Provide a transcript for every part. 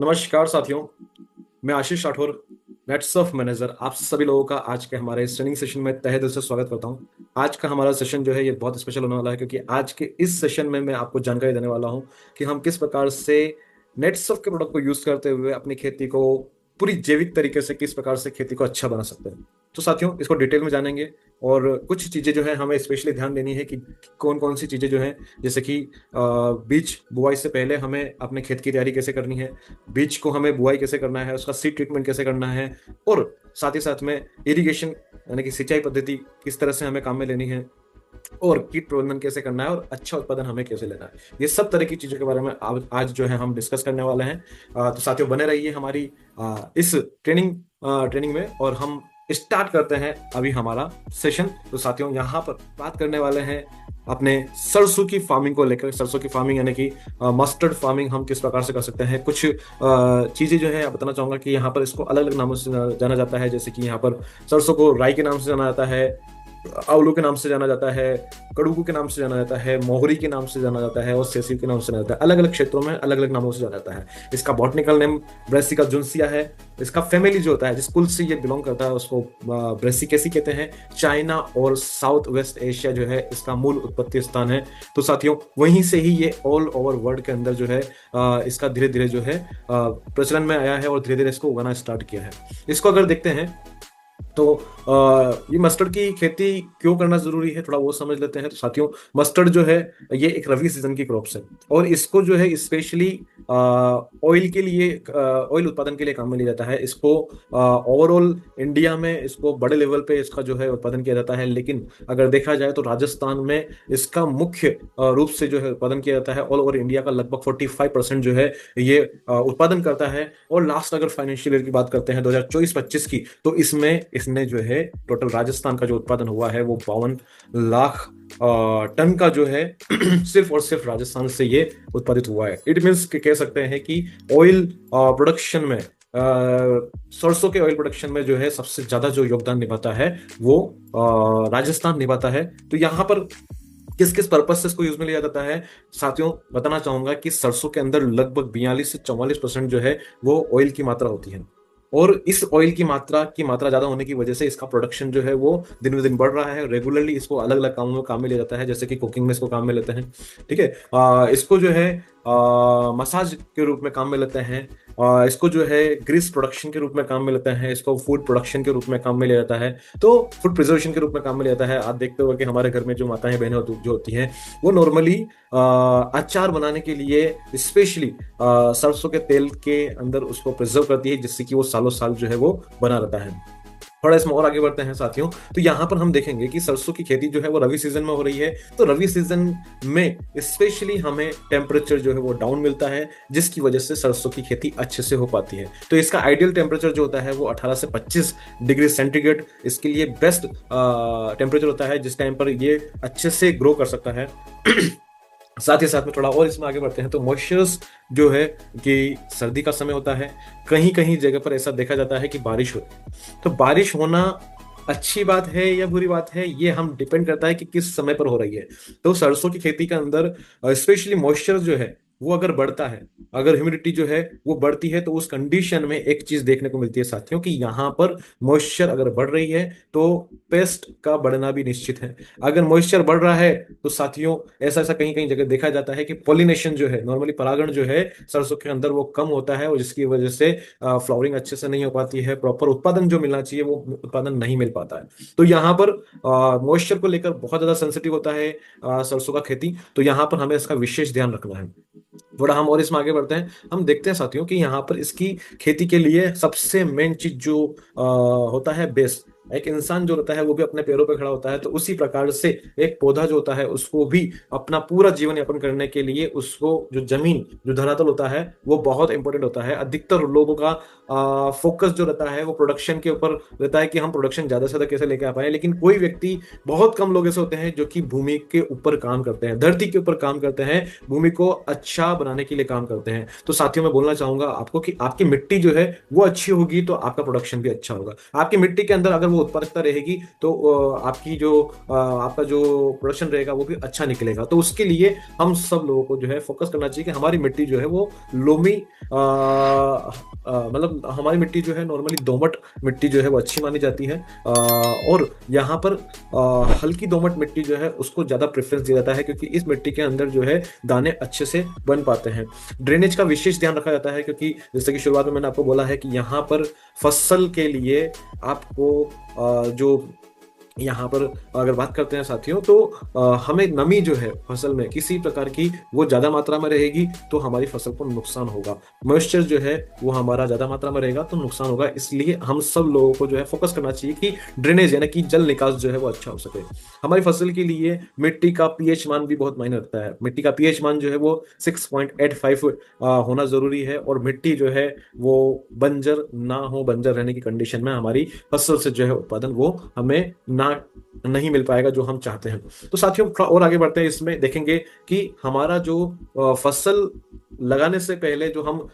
नमस्कार साथियों। मैं आशीष राठौर, नेटसर्फ मैनेजर, आप सभी लोगों का आज के हमारे इस ट्रेनिंग सेशन में तहे दिल से स्वागत करता हूं। आज का हमारा सेशन जो है ये बहुत स्पेशल होने वाला है, क्योंकि आज के इस सेशन में मैं आपको जानकारी देने वाला हूं कि हम किस प्रकार से नेटसर्फ के प्रोडक्ट को यूज करते हुए अपनी खेती को पूरी जैविक तरीके से किस प्रकार से खेती को अच्छा बना सकते हैं। तो साथियों, इसको डिटेल में जानेंगे और कुछ चीजें जो है हमें स्पेशली ध्यान देनी है कि कौन कौन सी चीजें जो है, जैसे कि बीज बुआई से पहले हमें अपने खेत की तैयारी कैसे करनी है, बीज को हमें बुआई कैसे करना है, उसका सीड ट्रीटमेंट कैसे करना है, और साथ ही साथ में इरिगेशन यानी कि सिंचाई पद्धति किस तरह से हमें काम में लेनी है, और कीट प्रबंधन कैसे करना है, और अच्छा उत्पादन हमें कैसे लेना है। ये सब तरह की चीजों के बारे में आज जो है हम डिस्कस करने वाले हैं। तो साथियों, बने रहिए हमारी इस ट्रेनिंग में, और हम स्टार्ट करते हैं अभी हमारा सेशन। तो साथियों, यहाँ पर बात करने वाले हैं अपने सरसों की फार्मिंग को लेकर। सरसों की फार्मिंग यानी कि मस्टर्ड फार्मिंग हम किस प्रकार से कर सकते हैं। कुछ चीजें जो है बताना चाहूंगा कि यहाँ पर इसको अलग अलग नामों से जाना जाता है। जैसे कि यहाँ पर सरसों को राई के नाम से जाना जाता है, आंवलों के नाम से जाना जाता है, कड़ूगू के नाम से जाना जाता है, मोहरी के नाम से जाना जाता है, और सेसिव के नाम से जाना जाता है। अलग अलग क्षेत्रों में अलग अलग नामों से जाना जाता है। इसका बॉटनिकल नेम ब्रेसिका जुन्सिया है। इसका फैमिली जो होता है, जिस कुल से ये बिलोंग करता है, उसको ब्रेसिकेसी कहते हैं। चाइना और साउथ वेस्ट एशिया जो है इसका मूल उत्पत्ति स्थान है। तो साथियों, वहीं से ही ये ऑल ओवर वर्ल्ड के अंदर जो है इसका धीरे धीरे जो है प्रचलन में आया है, और धीरे धीरे इसको उगाना स्टार्ट किया है। इसको अगर देखते हैं तो ये मस्टर्ड की खेती क्यों करना जरूरी है, थोड़ा वो समझ लेते हैं। तो साथियों, मस्टर्ड जो है ये एक रबी सीजन की क्रॉप्स है, और इसको जो है स्पेशली ऑयल के लिए, ऑयल उत्पादन के लिए काम में लिया जाता है। इसको ओवरऑल इंडिया में इसको बड़े लेवल पे इसका जो है उत्पादन किया जाता है, लेकिन अगर देखा जाए तो राजस्थान में इसका मुख्य रूप से जो है उत्पादन किया जाता है। ऑल ओवर इंडिया का लगभग 45% जो है ये उत्पादन करता है। और लास्ट अगर फाइनेंशियल ईयर की बात करते हैं 2024-25 की, तो इसने जो है टोटल राजस्थान का जो उत्पादन हुआ है वो 52 लाख टन का जो है सिर्फ और सिर्फ राजस्थान से ये उत्पादित हुआ है। इट मीन्स कह सकते हैं कि ऑयल प्रोडक्शन में, सरसों के ऑयल प्रोडक्शन में जो है सबसे ज्यादा जो योगदान निभाता है वो राजस्थान निभाता है। तो यहाँ पर किस किस पर्पज से इसको यूज में लिया जाता है, साथियों बताना चाहूंगा कि सरसों के अंदर लगभग 42 से 44% जो है वो ऑयल की मात्रा होती है। और इस ऑयल की मात्रा ज्यादा होने की वजह से इसका प्रोडक्शन जो है वो दिन ब दिन बढ़ रहा है। रेगुलरली इसको अलग अलग कामों में काम में लिया जाता है, जैसे कि कुकिंग में इसको काम में लेते हैं। ठीक है, इसको जो है मसाज के रूप में काम में लेते हैं। इसको जो है ग्रीस प्रोडक्शन के रूप में काम में लेते हैं। इसको फूड प्रोडक्शन के रूप में काम में लिया जाता है। तो फूड प्रिजर्वेशन के रूप में काम में लिया जाता है। आप देखते हो कि हमारे घर में जो माताएं बहनें जो होती हैं, वो नॉर्मली अचार बनाने के लिए स्पेशली सरसों के तेल के अंदर उसको प्रिजर्व करती है, जिससे कि वो सालों साल जो है वो बना रहता है। थोड़ा इसमें और आगे बढ़ते हैं साथियों, तो यहाँ पर हम देखेंगे कि सरसों की खेती जो है वो रवि सीजन में हो रही है। तो रवि सीजन में स्पेशली हमें टेम्परेचर जो है वो डाउन मिलता है, जिसकी वजह से सरसों की खेती अच्छे से हो पाती है। तो इसका आइडियल टेम्परेचर जो होता है वो 18 से 25 डिग्री सेंटीग्रेड इसके लिए बेस्ट टेम्परेचर होता है, जिस टाइम पर ये अच्छे से ग्रो कर सकता है। साथ ही साथ में थोड़ा और इसमें आगे बढ़ते हैं तो मॉइस्चर्स जो है कि सर्दी का समय होता है। कहीं कहीं जगह पर ऐसा देखा जाता है कि बारिश हो, तो बारिश होना अच्छी बात है या बुरी बात है, ये हम डिपेंड करता है कि किस समय पर हो रही है। तो सरसों की खेती के अंदर स्पेशली मॉइस्चर जो है वो अगर बढ़ता है, अगर ह्यूमिडिटी जो है वो बढ़ती है, तो उस कंडीशन में एक चीज देखने को मिलती है साथियों कि यहाँ पर मॉइस्चर अगर बढ़ रही है तो पेस्ट का बढ़ना भी निश्चित है। अगर मॉइस्चर बढ़ रहा है तो साथियों ऐसा ऐसा कहीं कहीं जगह देखा जाता है कि पॉलिनेशन जो है, नॉर्मली परागण जो है सरसों के अंदर वो कम होता है, और जिसकी वजह से फ्लावरिंग अच्छे से नहीं हो पाती है, प्रॉपर उत्पादन जो मिलना चाहिए वो उत्पादन नहीं मिल पाता है। तो यहाँ पर मॉइस्चर को लेकर बहुत ज्यादा सेंसिटिव होता है सरसों का खेती। तो यहाँ पर हमें इसका विशेष ध्यान रखना है। थोड़ा हम और इसमें आगे बढ़ते हैं, हम देखते हैं साथियों कि यहाँ पर इसकी खेती के लिए सबसे मेन चीज जो होता है बेस। एक इंसान जो रहता है वो भी अपने पैरों पर खड़ा होता है, तो उसी प्रकार से एक पौधा जो होता है उसको भी अपना पूरा जीवन यापन करने के लिए उसको जो जमीन, जो धरातल होता है वो बहुत इंपॉर्टेंट होता है। अधिकतर लोगों का फोकस जो रहता है वो प्रोडक्शन के ऊपर रहता है कि हम प्रोडक्शन ज्यादा से ज्यादा कैसे लेके आ पाए, लेकिन कोई व्यक्ति, बहुत कम लोग ऐसे होते हैं जो कि भूमि के ऊपर काम करते हैं, धरती के ऊपर काम करते हैं, भूमि को अच्छा बनाने के लिए काम करते हैं। तो साथियों, मैं बोलना चाहूंगा आपको कि आपकी मिट्टी जो है वो अच्छी होगी तो आपका प्रोडक्शन भी अच्छा होगा। आपकी मिट्टी के अंदर अगर वो उत्पादकता रहेगी तो आपकी जो आपका जो प्रोडक्शन रहेगा वो भी अच्छा निकलेगा। तो उसके लिए हम सब लोगों को जो है फोकस करना चाहिए कि हमारी मिट्टी जो है वो लोमी मतलब हमारी मिट्टी जो है नॉर्मली दोमट मिट्टी जो है वो अच्छी मानी जाती है। और यहाँ पर हल्की दोमट मिट्टी जो है उसको ज़्यादा प्रेफरेंस दिया जाता है, क्योंकि इस मिट्टी के अंदर जो है दाने अच्छे से बन पाते हैं। ड्रेनेज का विशेष ध्यान रखा जाता है, क्योंकि जैसे कि शुरुआत में मैंने आपको बोला है कि यहाँ पर फसल के लिए आपको जो यहाँ पर अगर बात करते हैं साथियों, तो हमें नमी जो है फसल में किसी प्रकार की वो ज्यादा मात्रा में रहेगी तो हमारी फसल को नुकसान होगा। मॉइस्चर जो है वो हमारा ज्यादा मात्रा में रहेगा तो नुकसान होगा। इसलिए हम सब लोगों को जो है फोकस करना चाहिए कि ड्रेनेज यानी कि जल निकास जो है वो अच्छा हो सके। हमारी फसल के लिए मिट्टी का पीएच मान भी बहुत मायने रखता है। मिट्टी का पीएच मान जो है वो 6.85 होना जरूरी है, और मिट्टी जो है वो बंजर ना हो, बंजर रहने की कंडीशन में हमारी फसल से जो है उत्पादन वो हमें ना नहीं मिल पाएगा जो हम चाहते हैं। तो साथियों थोड़ा और आगे बढ़ते हैं, इसमें देखेंगे कि हमारा जो फसल लगाने से पहले जो हम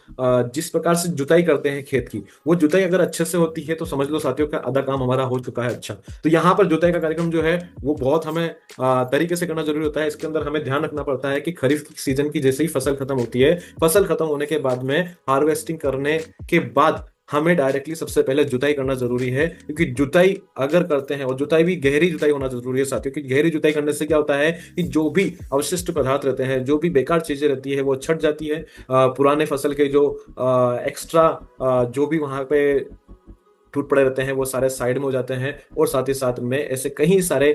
जिस प्रकार से जुताई करते हैं खेत की, वो जुताई अगर अच्छे से होती है तो समझ लो साथियों का आधा काम हमारा हो चुका है। अच्छा, तो यहाँ पर जुताई का कार्यक्रम जो है वो बहुत हमें तरीके से करना जरूरी होता है। इसके अंदर हमें ध्यान रखना पड़ता है कि खरीफ सीजन की जैसे ही फसल खत्म होती है, फसल खत्म होने के बाद में हार्वेस्टिंग करने के बाद हमें डायरेक्टली सबसे पहले जुताई करना जरूरी है। क्योंकि जुताई अगर करते हैं, और जुताई भी गहरी जुताई होना जरूरी है साथियों, क्योंकि गहरी जुताई करने से क्या होता है कि जो भी अवशिष्ट पदार्थ रहते हैं, जो भी बेकार चीजें रहती है वो छट जाती है। पुराने फसल के जो एक्स्ट्रा जो भी वहां पे टूट पड़े रहते हैं वो सारे साइड में हो जाते हैं। और साथ ही साथ में ऐसे कई सारे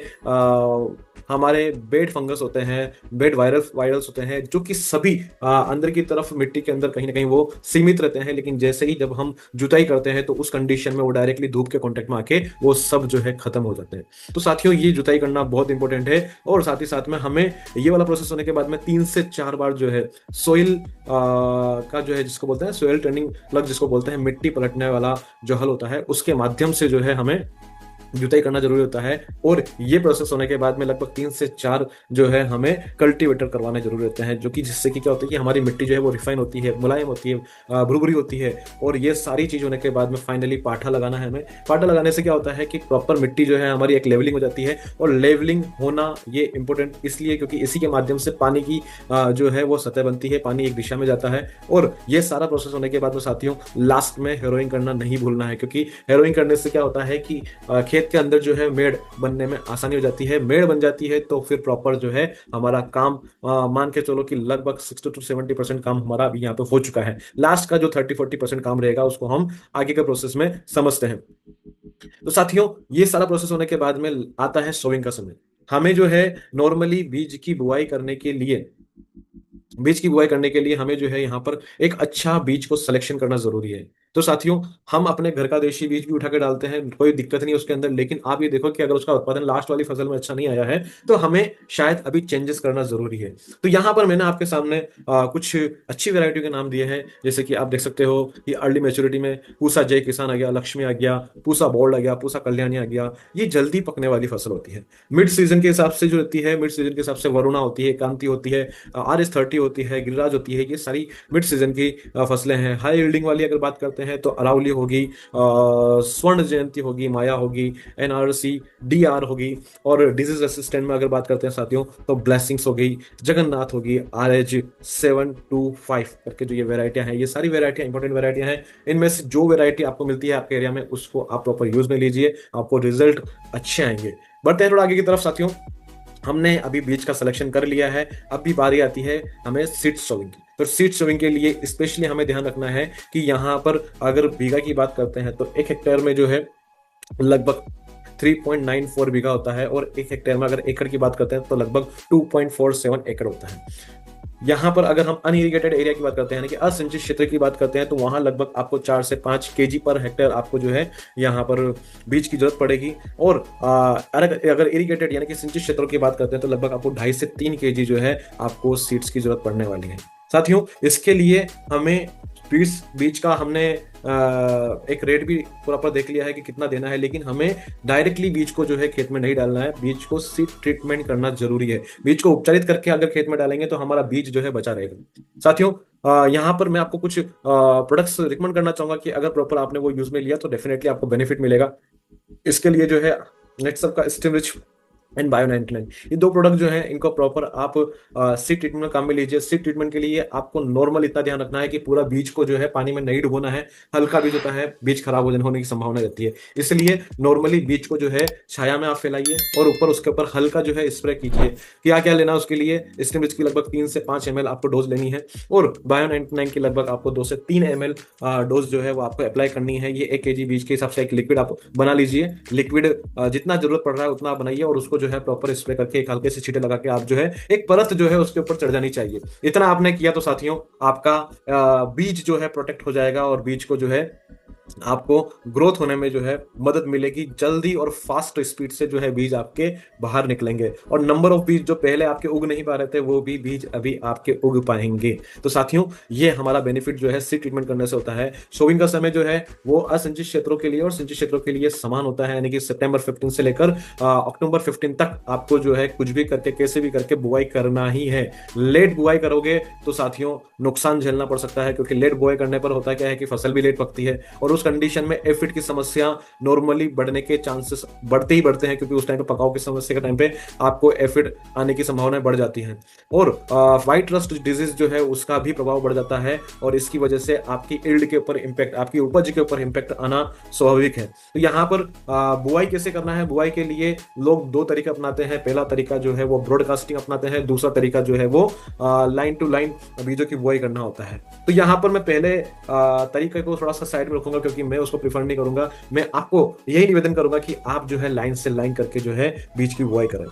हमारे बेड फंगस होते हैं, बेड वायरस होते हैं, जो कि सभी अंदर की तरफ मिट्टी के अंदर कहीं ना कहीं वो सीमित रहते हैं। लेकिन जैसे ही जब हम जुताई करते हैं तो उस कंडीशन में वो डायरेक्टली धूप के कांटेक्ट में आके वो सब जो है खत्म हो जाते हैं। तो साथियों ये जुताई करना बहुत इंपॉर्टेंट है। और साथ ही साथ में हमें ये वाला प्रोसेस होने के बाद में 3 से 4 बार जो है सोइल का जो है जिसको बोलते हैं सोइल ट्रेनिंग प्लग जिसको बोलते हैं, मिट्टी पलटने वाला जो हल होता है उसके माध्यम से जो है हमें जुताई करना जरूरी होता है। और ये प्रोसेस होने के बाद में लगभग 3 से 4 जो है हमें कल्टीवेटर करवाने जरूरी होते हैं, जो कि जिससे कि क्या होता है कि हमारी मिट्टी जो है वो रिफाइन होती है, मुलायम होती है, भुरभुरी होती है। और ये सारी चीज होने के बाद में फाइनली पाठा लगाना है हमें। पाठा लगाने से क्या होता है कि प्रॉपर मिट्टी जो है हमारी एक लेवलिंग हो जाती है। और लेवलिंग होना ये इंपॉर्टेंट इसलिए क्योंकि इसी के माध्यम से पानी की जो है वो सतह बनती है, पानी एक दिशा में जाता है। और ये सारा प्रोसेस होने के बाद में साथियों लास्ट में हेरोइंग करना नहीं भूलना है, क्योंकि हेरोइंग करने से क्या होता है कि खेत के अंदर जो है मेड़ बनने में आसानी हो जाती है। मेड़ बन जाती है तो फिर प्रॉपर जो है हमारा काम मान के चलो कि लगभग 60 to 70% काम हमारा अभी यहाँ पे हो चुका है। लास्ट का जो 30-40% काम रहेगा उसको हम आगे के प्रोसेस में समझते हैं। तो साथियों ये सारा प्रोसेस होने के बाद में आता है सोइंग का समय। हमें जो है नॉर्मली बीज की बुआई करने के लिए हमें जो है यहाँ पर एक अच्छा बीज को सिलेक्शन करना जरूरी है। तो साथियों हम अपने घर का देशी बीज भी उठा के डालते हैं, कोई दिक्कत नहीं उसके अंदर। लेकिन आप ये देखो कि अगर उसका उत्पादन लास्ट वाली फसल में अच्छा नहीं आया है तो हमें शायद अभी चेंजेस करना जरूरी है। तो यहाँ पर मैंने आपके सामने कुछ अच्छी वेरायटी के नाम दिए हैं, जैसे कि आप देख सकते हो कि अर्ली मेच्योरिटी में पूसा जय किसान आ गया, लक्ष्मी आ गया, पूसा बोल्ड आ गया, पूसा कल्याणी आ गया। ये जल्दी पकने वाली फसल होती है। मिड सीजन के हिसाब से जो रहती है, मिड सीजन के हिसाब से वरुणा होती है, कांति होती है, RS30 होती है, गिरिराज होती है। ये सारी मिड सीजन की फसलें हैं। हाई यील्डिंग वाली अगर बात करते हैं तो अरावली होगी, स्वर्ण जयंती होगी, माया होगी, NRC DR होगी। और डिजीज असिस्टेंट में अगर बात करते हैं साथियों तो ब्लेसिंग्स हो गई, जगन्नाथ होगी, RH725 करके जो ये वेरायटियां हैं, ये सारी वेरायटियां इंपॉर्टेंट वेरायटियां हैं। इनमें से जो वेरायटी आपको मिलती है आपके एरिया में उसको आप प्रॉपर यूज में लीजिए, आपको रिजल्ट अच्छे आएंगे। बढ़ते हैं थोड़ा आगे की तरफ साथियों। हमने अभी बीज का सिलेक्शन कर लिया है, अभी बारी आती है हमें सीड सोविंग की। तो सीड सोविंग के लिए स्पेशली हमें ध्यान रखना है कि यहाँ पर अगर बीघा की बात करते हैं तो 1 हेक्टेयर में जो है लगभग 3.94 बीघा होता है। और 1 हेक्टेयर में अगर एकड़ की बात करते हैं तो लगभग 2.47 एकड़ होता है। यहाँ पर अगर हम अनइरिगेटेड एरिया की बात करते हैं, यानी कि असिंचित क्षेत्र की बात करते हैं, तो वहां लगभग आपको 4 से 5 kg पर हेक्टेयर आपको जो है यहाँ पर बीज की जरूरत पड़ेगी। और अगर इरिगेटेड यानी कि सिंचित क्षेत्रों की बात करते हैं तो लगभग आपको 2.5 से 3 kg जो है आपको सीड्स की जरूरत पड़ने वाली है। साथियों इसके लिए हमें बीज का हमने एक रेट भी प्रॉपर देख लिया है कि कितना देना है। लेकिन हमें डायरेक्टली बीज को जो है खेत में नहीं डालना है, बीज को सीड ट्रीटमेंट करना जरूरी है। बीज को उपचारित करके अगर खेत में डालेंगे तो हमारा बीज जो है बचा रहेगा। साथियों यहाँ पर मैं आपको कुछ प्रोडक्ट्स रिकमेंड करना चाहूंगा कि अगर प्रॉपर आपने वो यूज में लिया तो डेफिनेटली आपको बेनिफिट मिलेगा। इसके लिए जो है नेटसप का स्टीम रिच एंड बायो 99, ये दो प्रोडक्ट जो हैं इनको प्रॉपर आप सीड ट्रीटमेंट में काम में लीजिए। सीड ट्रीटमेंट के लिए आपको नॉर्मल इतना ध्यान रखना है कि पूरा बीज को जो है पानी में नहीं डुबोना है। हल्का बीज होता है, बीज खराब होने की संभावना रहती है, इसलिए नॉर्मली बीज को जो है छाया में आप फैलाइए और ऊपर उसके ऊपर हल्का जो है स्प्रे कीजिए। क्या क्या लेना है उसके लिए, स्टीम रिच की लगभग 3 से 5 ml आपको डोज लेनी है, और बायो 99 की लगभग आपको 2 से 3 ml डोज जो है वो आपको अप्लाई करनी है। ये 1 kg बीज के हिसाब से एक लिक्विड आप बना लीजिए। लिक्विड जितना जरूरत पड़ रहा है उतना आप बनाइए और उसको जो है प्रॉपर स्प्रे करके एक हल्के से छींटे लगा के आप जो है एक परत जो है उसके ऊपर चढ़ जानी चाहिए। इतना आपने किया तो साथियों आपका बीज जो है प्रोटेक्ट हो जाएगा और बीज को जो है आपको ग्रोथ होने में जो है मदद मिलेगी। जल्दी और फास्ट स्पीड से जो है बीज आपके बाहर निकलेंगे और नंबर ऑफ बीज जो पहले आपके उग नहीं पा रहे थे वो भी बीज अभी आपके उग पाएंगे। तो साथियों ये हमारा बेनिफिट जो है सीड ट्रीटमेंट करने से होता है। सोविंग का समय जो है वो असिंचित क्षेत्रों के लिए और सिंचित क्षेत्रों के लिए समान होता है, यानी कि सितंबर 15 से लेकर अक्टूबर 15 तक आपको जो है कुछ भी करके कैसे भी करके बुआई करना ही है। लेट बुआई करोगे तो साथियों नुकसान झेलना पड़ सकता है, क्योंकि लेट बुआई करने पर होता क्या है कि फसल भी लेट पकती है और उस कंडीशन में एफिड की समस्या नॉर्मली बढ़ने के चांसेस बढ़ते ही बढ़ते हैं, क्योंकि उस टाइम पे पकाव की समस्या के टाइम पे आपको एफिड आने की संभावनाएं बढ़ जाती हैं और व्हाइट रस्ट डिजीज जो है उसका भी प्रभाव बढ़ जाता है और इसकी वजह से आपकी इल्ड के ऊपर इंपैक्ट, आपकी उपज के ऊपर इंपैक्ट आना स्वाभाविक है। तो यहाँ पर बुआई कैसे करना है, बुआई के लिए लोग दो तरीके अपनाते हैं। पहला तरीका जो है वो ब्रॉडकास्टिंग अपनाते हैं, दूसरा तरीका जो है वो लाइन टू लाइन बीजों की बुआई करना होता है। तो यहाँ पर मैं पहले तरीके को थोड़ा सा साइड में रखूंगा क्योंकि मैं उसको प्रीफर नहीं करूंगा। मैं आपको यही निवेदन करूंगा कि आप जो है लाइन से लाइन करके जो है बीज की बुआई करें।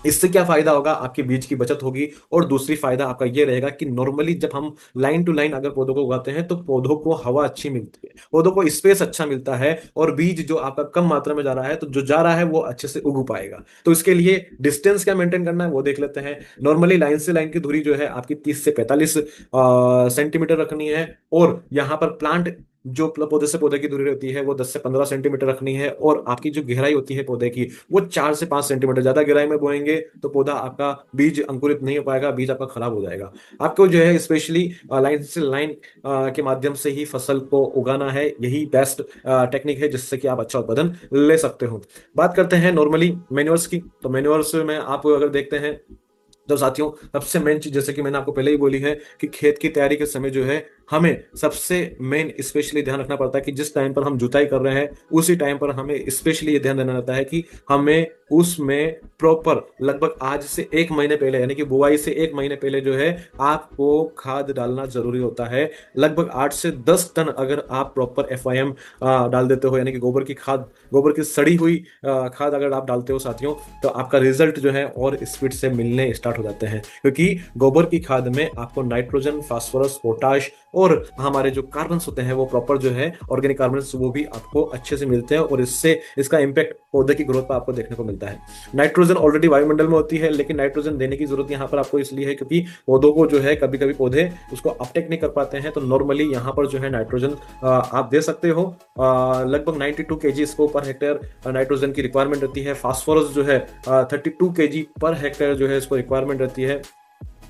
इससे क्या फायदा होगा, आपके बीज की बचत होगी और दूसरी फायदा आपका ये रहेगा कि नॉर्मली जब हम लाइन टू लाइन अगर पौधों को उगाते हैं तो पौधों को हवा अच्छी मिलती है, पौधों को स्पेस अच्छा मिलता है और बीज जो आपका कम मात्रा में जा रहा है तो जो जा रहा है वो अच्छे से उग पाएगा। तो इसके लिए डिस्टेंस क्या मेंटेन करना है वो देख लेते हैं। नॉर्मली लाइन से लाइन की दूरी जो है आपकी 30 से 45 सेंटीमीटर रखनी है और यहाँ पर प्लांट जो पौधे से पौधे की दूरी रहती है वो 10 से 15 सेंटीमीटर रखनी है और आपकी जो गहराई होती है पौधे की वो 4 से 5 सेंटीमीटर। ज्यादा गहराई में बोएंगे तो पौधा आपका बीज अंकुरित नहीं हो पाएगा, बीज आपका खराब हो जाएगा। आपको जो है स्पेशली लाइन से लाइन के माध्यम से ही फसल को उगाना है, यही बेस्ट टेक्निक है जिससे कि आप अच्छा उत्पादन ले सकते हो। बात करते हैं नॉर्मली मैन्योर्स की। तो मैन्योर्स में आप अगर देखते हैं तो साथियों सबसे मेन चीज जैसे कि मैंने आपको पहले ही बोली है कि खेत की तैयारी के समय जो है हमें सबसे मेन स्पेशली ध्यान रखना पड़ता है कि जिस टाइम पर हम जुताई कर रहे हैं उसी टाइम पर हमें स्पेशली ये ध्यान देना रहता है कि हमें उसमें प्रॉपर लगभग आज से 1 महीने पहले यानी कि बुआई से 1 महीने पहले जो है आपको खाद डालना जरूरी होता है। लगभग 8 से 10 टन अगर आप प्रॉपर FIM डाल देते हो यानी कि गोबर की खाद, गोबर की सड़ी हुई खाद अगर आप डालते हो साथियों तो आपका रिजल्ट जो है और स्पीड से मिलने स्टार्ट हो जाते हैं, क्योंकि गोबर की खाद में आपको नाइट्रोजन, फास्फोरस, पोटाश और हमारे जो कार्बन होते हैं वो प्रॉपर जो है ऑर्गेनिक कार्बन वो भी आपको अच्छे से मिलते हैं और इससे इसका इंपैक्ट पौधे की ग्रोथ पर आपको देखने को मिलता है। नाइट्रोजन ऑलरेडी वायुमंडल में होती है लेकिन नाइट्रोजन देने की जरूरत यहाँ पर आपको इसलिए है क्योंकि पौधों को जो है कभी कभी पौधे उसको अपटेक नहीं कर पाते हैं, तो नॉर्मली यहाँ पर जो है नाइट्रोजन आप दे सकते हो। लगभग 92 kg इसको पर हेक्टेयर नाइट्रोजन की रिक्वायरमेंट रहती है। फास्फोरस जो है 32 kg पर हेक्टेयर जो है इसको रिक्वायरमेंट रहती है।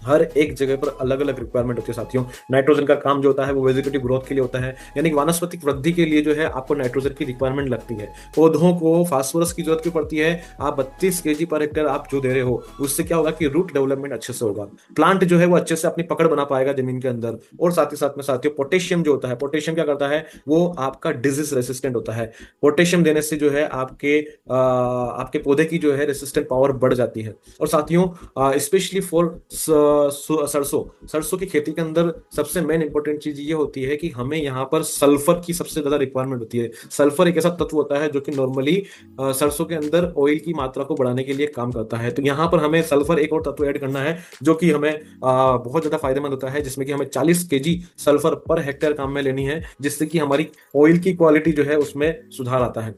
हर एक जगह पर अलग अलग रिक्वायरमेंट होती है साथियों। नाइट्रोजन का काम जो होता है वो वेजिटेटिव ग्रोथ के लिए होता है, यानी कि वानस्पतिक वृद्धि के लिए जो है आपको नाइट्रोजन की रिक्वायरमेंट लगती है। पौधों को फास्फोरस की जरूरत क्यों पड़ती है, आप 32 kg पर हेक्टेयर आप जो दे रहे हो उससे क्या होगा कि रूट डेवलपमेंट अच्छे से होगा, प्लांट जो है वो अच्छे से अपनी पकड़ बना पाएगा जमीन के अंदर। और साथ ही साथ में साथियों पोटेशियम जो होता है, पोटेशियम क्या करता है वो आपका डिजीज रेसिस्टेंट होता है। पोटेशियम देने से जो है आपके पौधे की जो है रेसिस्टेंट पावर बढ़ जाती है। और साथियों स्पेशली फॉर सरसों की खेती के अंदर सबसे मेन इंपॉर्टेंट चीज ये होती है कि हमें यहाँ पर सल्फर की सबसे ज्यादा रिक्वायरमेंट होती है। सल्फर एक ऐसा तत्व होता है जो कि नॉर्मली सरसों के अंदर ऑयल की मात्रा को बढ़ाने के लिए काम करता है। तो यहाँ पर हमें सल्फर एक और तत्व ऐड करना है जो कि हमें बहुत ज्यादा फायदेमंद होता है, जिसमें कि हमें 40 kg सल्फर पर हेक्टेयर काम में लेनी है, जिससे कि हमारी ऑयल की क्वालिटी जो है उसमें सुधार आता है।